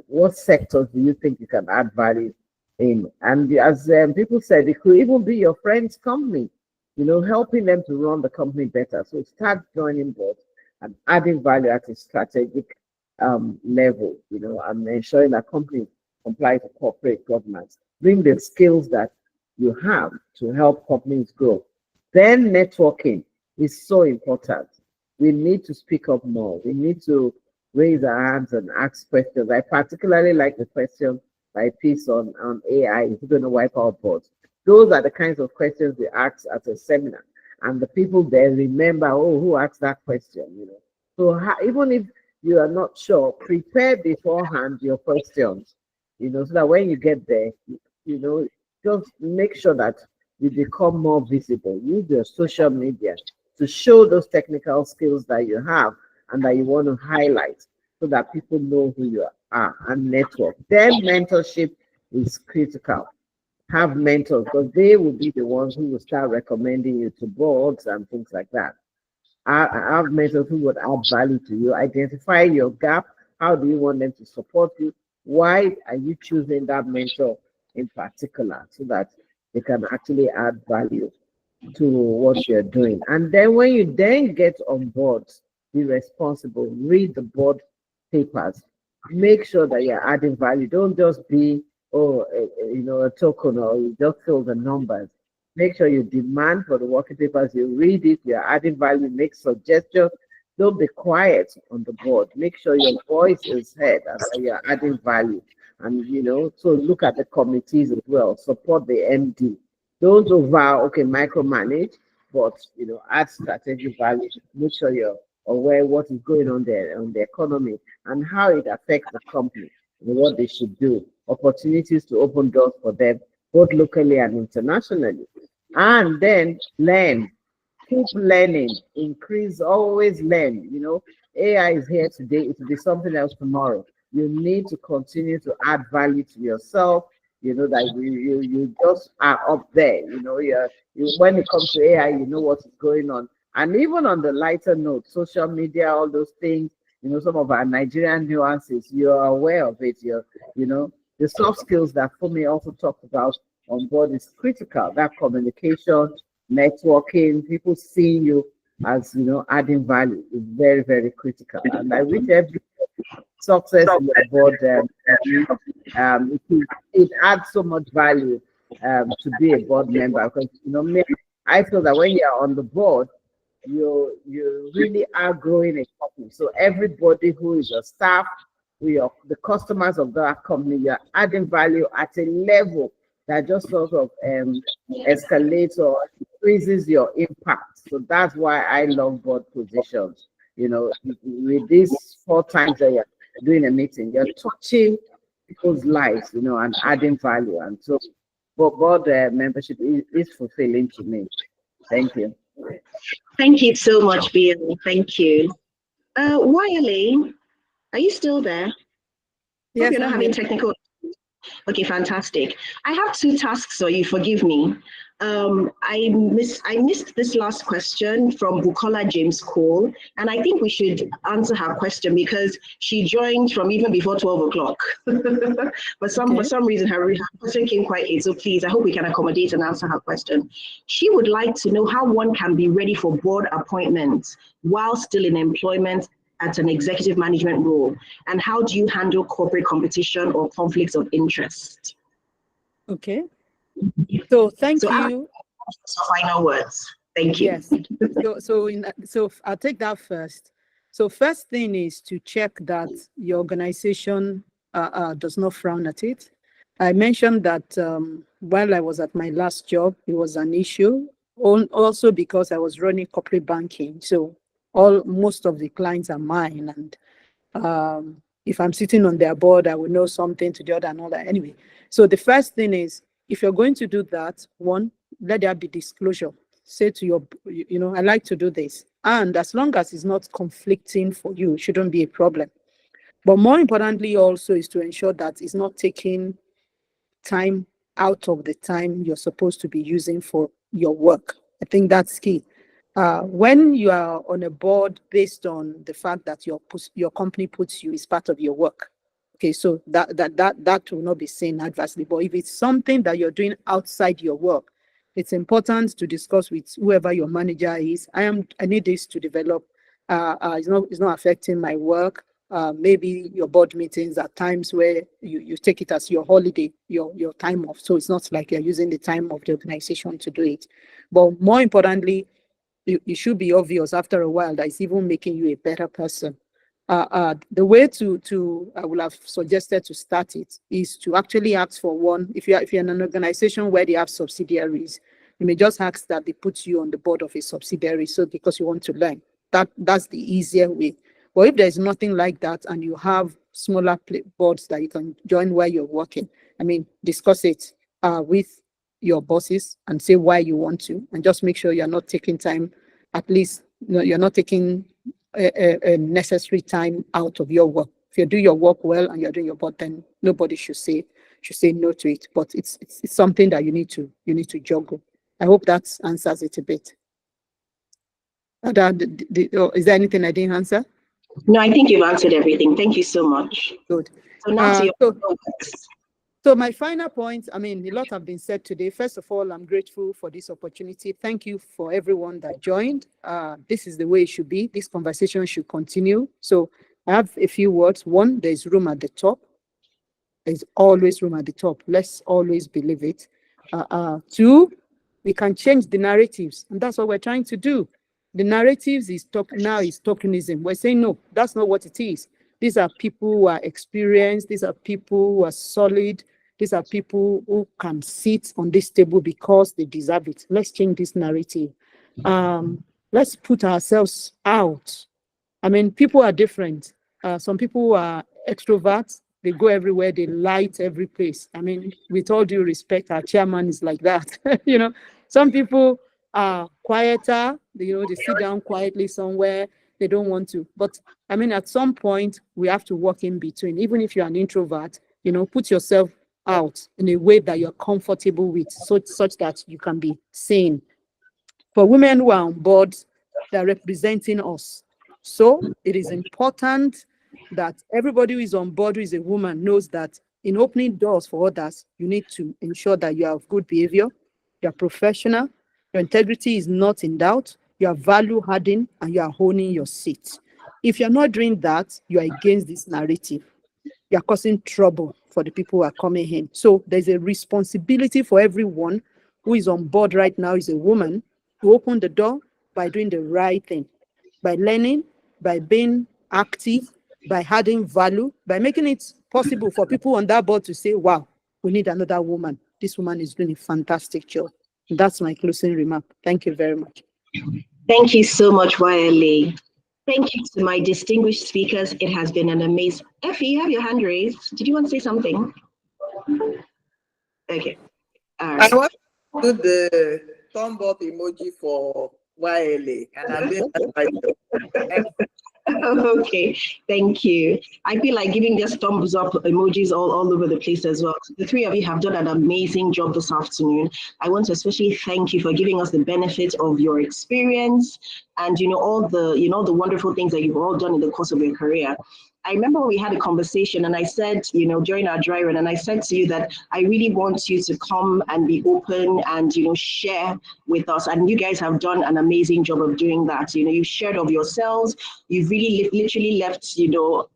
What sectors do you think you can add value in? And as people said, it could even be your friend's company, helping them to run the company better. So start joining boards and adding value at a strategic level, and ensuring that companies comply to corporate governance. Bring the skills that you have to help companies grow. Then networking is so important. We need to speak up more. We need to raise our hands and ask questions. I particularly like the question by Peace on AI. Is it going to wipe out boards? Those are the kinds of questions we ask at a seminar, and the people there remember, oh, who asked that question? So even if you are not sure, prepare beforehand your questions, so that when you get there, just make sure that you become more visible. Use your social media to show those technical skills that you have and that you want to highlight, so that people know who you are, and network. Then mentorship is critical. Have mentors, because they will be the ones who will start recommending you to boards and things like that. Have mentors who would add value to you. Identify your gap. How do you want them to support you? Why are you choosing that mentor in particular, so that they can actually add value to what you're doing? And then when you then get on board, be responsible. Read the board papers. Make sure that you're adding value. Don't just be a token, or you just fill the numbers. Make sure you demand for the working papers, you read it, you're adding value, make suggestions. Don't be quiet on the board. Make sure your voice is heard and that you're adding value. And so look at the committees as well. Support the MD. Don't micromanage, but add strategic value. Make sure you're aware what is going on there on the economy and how it affects the company and what they should do. Opportunities to open doors for them, both locally and internationally. And then learn. Keep learning. Increase, always learn. AI is here today, it will be something else tomorrow. You need to continue to add value to yourself, that you just are up there. When it comes to AI, you know what is going on. And even on the lighter note, social media, all those things, some of our Nigerian nuances, you're aware of it. The soft skills that Funmi also talked about on board is critical. That communication, networking, people seeing you as adding value is very, very critical. And I wish every success in the board, it adds so much value to be a board member, because I feel that when you're on the board, you really are growing a company. So everybody who is your staff, the customers of that company, you're adding value at a level that just sort of escalates or increases your impact. So that's why I love board positions. With these 4 times that you're doing a meeting, you're touching people's lives, and adding value. And so board membership is fulfilling to me. Thank you. Thank you so much, BL. Thank you. Wiley, are you still there? Yes, you're not having technical. Okay, fantastic. I have 2 tasks, so you forgive me. I missed this last question from Bukola James Cole, and I think we should answer her question because she joined from even before 12 o'clock. But for some reason, her question came quite late. So please, I hope we can accommodate and answer her question. She would like to know how one can be ready for board appointments while still in employment at an executive management role, and how do you handle corporate competition or conflicts of interest? Okay. So thank So you. Final words. Thank you. Yes. So I'll take that first. So first thing is to check that your organization does not frown at it. I mentioned that while I was at my last job, it was an issue. Also because I was running corporate banking, so most of the clients are mine, and if I'm sitting on their board, I will know something to the other and all that. Anyway, so the first thing is, if you're going to do that, one, let there be disclosure. Say to your, I like to do this. And as long as it's not conflicting for you, it shouldn't be a problem. But more importantly also is to ensure that it's not taking time out of the time you're supposed to be using for your work. I think that's key. When you are on a board based on the fact that your company puts you as part of your work, okay, so that will not be seen adversely. But if it's something that you're doing outside your work, it's important to discuss with whoever your manager is. I need this to develop. It's not affecting my work. Maybe your board meetings are times where you take it as your holiday, your time off. So it's not like you're using the time of the organization to do it. But more importantly, it should be obvious after a while that it's even making you a better person. The way to I would have suggested to start it is to actually ask for one. If you're in an organization where they have subsidiaries, you may just ask that they put you on the board of a subsidiary, so because you want to learn. That's the easier way. But if there's nothing like that and you have smaller boards that you can join where you're working, discuss it with your bosses and say why you want to, and just make sure you're not taking time, at least you're not taking a necessary time out of your work. If you do your work well and you're doing your board, then nobody should say no to it. But it's something that you need to juggle. I hope that answers it a bit. Is there anything I didn't answer? No, I think you've answered everything. Thank you so much. Good. So now to your So my final point, a lot have been said today. First of all, I'm grateful for this opportunity. Thank you for everyone that joined. This is the way it should be. This conversation should continue. So I have a few words. One, there's room at the top. There's always room at the top. Let's always believe it. Two, we can change the narratives, and that's what we're trying to do. The narratives is tokenism. We're saying, no, that's not what it is. These are people who are experienced. These are people who are solid. These are people who can sit on this table because they deserve it. Let's change this narrative. Let's put ourselves out. People are different. Some people are extroverts. They go everywhere. They light every place. With all due respect, our chairman is like that. Some people are quieter. They sit down quietly somewhere. They don't want to. But at some point, we have to walk in between. Even if you're an introvert, put yourself out in a way that you're comfortable with, such that you can be seen. For women who are on board, they're representing us. So it is important that everybody who is on board, who is a woman, knows that in opening doors for others, you need to ensure that you have good behavior, you're professional, your integrity is not in doubt, you are value adding, and you are holding your seat. If you're not doing that, you are against this narrative. You are causing trouble for the people who are coming in. So there's a responsibility for everyone who is on board right now, is a woman, to open the door by doing the right thing, by learning, by being active, by adding value, by making it possible for people on that board to say, wow, we need another woman. This woman is doing a fantastic job. And that's my closing remark. Thank you very much. Thank you so much, Wale. Thank you to my distinguished speakers. It has been an amazing... Effie, you have your hand raised. Did you want to say something? Okay. All right. I want to do the thumb up emoji for Wale, and I'm doing that. Okay, thank you. I feel like giving just thumbs up emojis all over the place as well. The three of you have done an amazing job this afternoon. I want to especially thank you for giving us the benefit of your experience and all the wonderful things that you've all done in the course of your career. I remember we had a conversation and I said, during our dry run, and I said to you that I really want you to come and be open and, share with us. And you guys have done an amazing job of doing that. You've shared of yourselves. You've really literally left,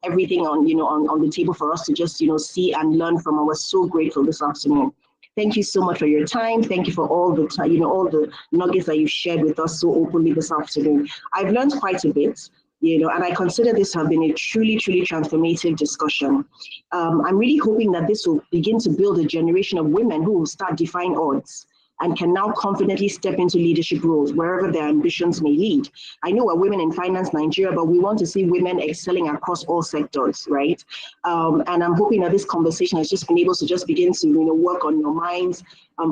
everything on the table for us to just, see and learn from. I was so grateful this afternoon. Thank you so much for your time. Thank you for all the time, all the nuggets that you shared with us so openly this afternoon. I've learned quite a bit. And I consider this to have been a truly, truly transformative discussion. I'm really hoping that this will begin to build a generation of women who will start defying odds and can now confidently step into leadership roles wherever their ambitions may lead. I know we're women in finance Nigeria, but we want to see women excelling across all sectors, right? And I'm hoping that this conversation has just been able to just begin to, work on your minds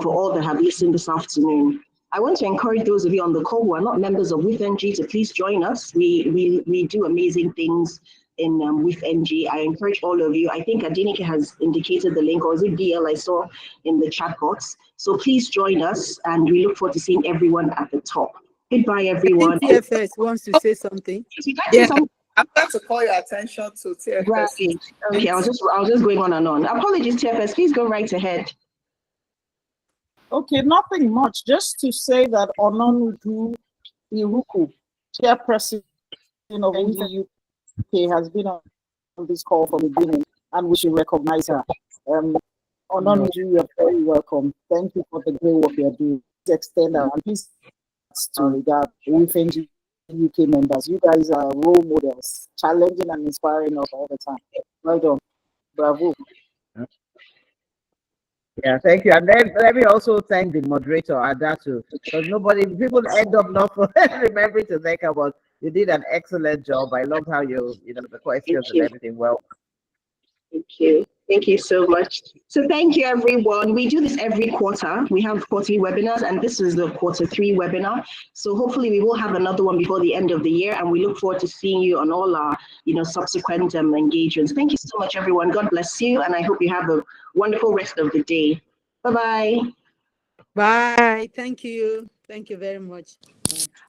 for all that have listened this afternoon. I want to encourage those of you on the call who are not members of Wifng to please join us. We do amazing things in Wifng. I encourage all of you. I think Adenike has indicated the link, or is it DL I saw in the chat box. So please join us, and we look forward to seeing everyone at the top. Goodbye, everyone. I think TFS wants to say something. Yeah, I'm going to call your attention to TFS. Right. Okay, I was just going on and on. Apologies, TFS. Please go right ahead. Okay, nothing much. Just to say that Ononudu Iruku, chairperson of NGU has been on this call from the beginning, and we should recognize her. Ononudu, you're very welcome. Thank you for the great work you're doing. Please extend our peace to regard Wifng UK members. You guys are role models, challenging and inspiring us all the time. Well done. Bravo. Yeah, thank you. And then let me also thank the moderator, Adatu, because people end up not remembering to thank her, but you did an excellent job. I love how the questions and everything. Well, thank you. Thank you so much. So thank you, everyone. We do this every quarter. We have quarterly webinars, and this is the Q3 webinar. So hopefully we will have another one before the end of the year, and we look forward to seeing you on all our, subsequent engagements. Thank you so much, everyone. God bless you, and I hope you have a wonderful rest of the day. Bye-bye. Bye. Thank you. Thank you very much.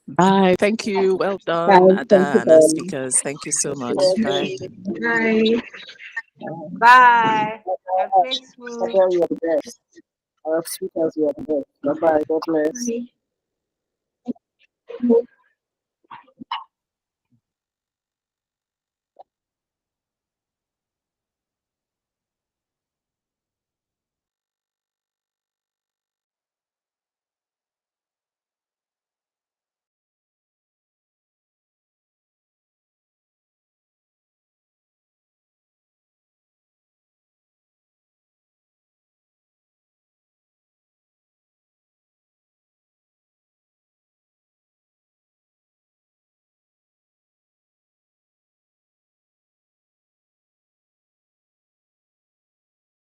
Bye. Thank you. Well done, Ada and our speakers. Thank you so much. Bye. Bye. Bye. Have great You're the best. Our speakers, you are the best. Bye-bye. God bless. Bye.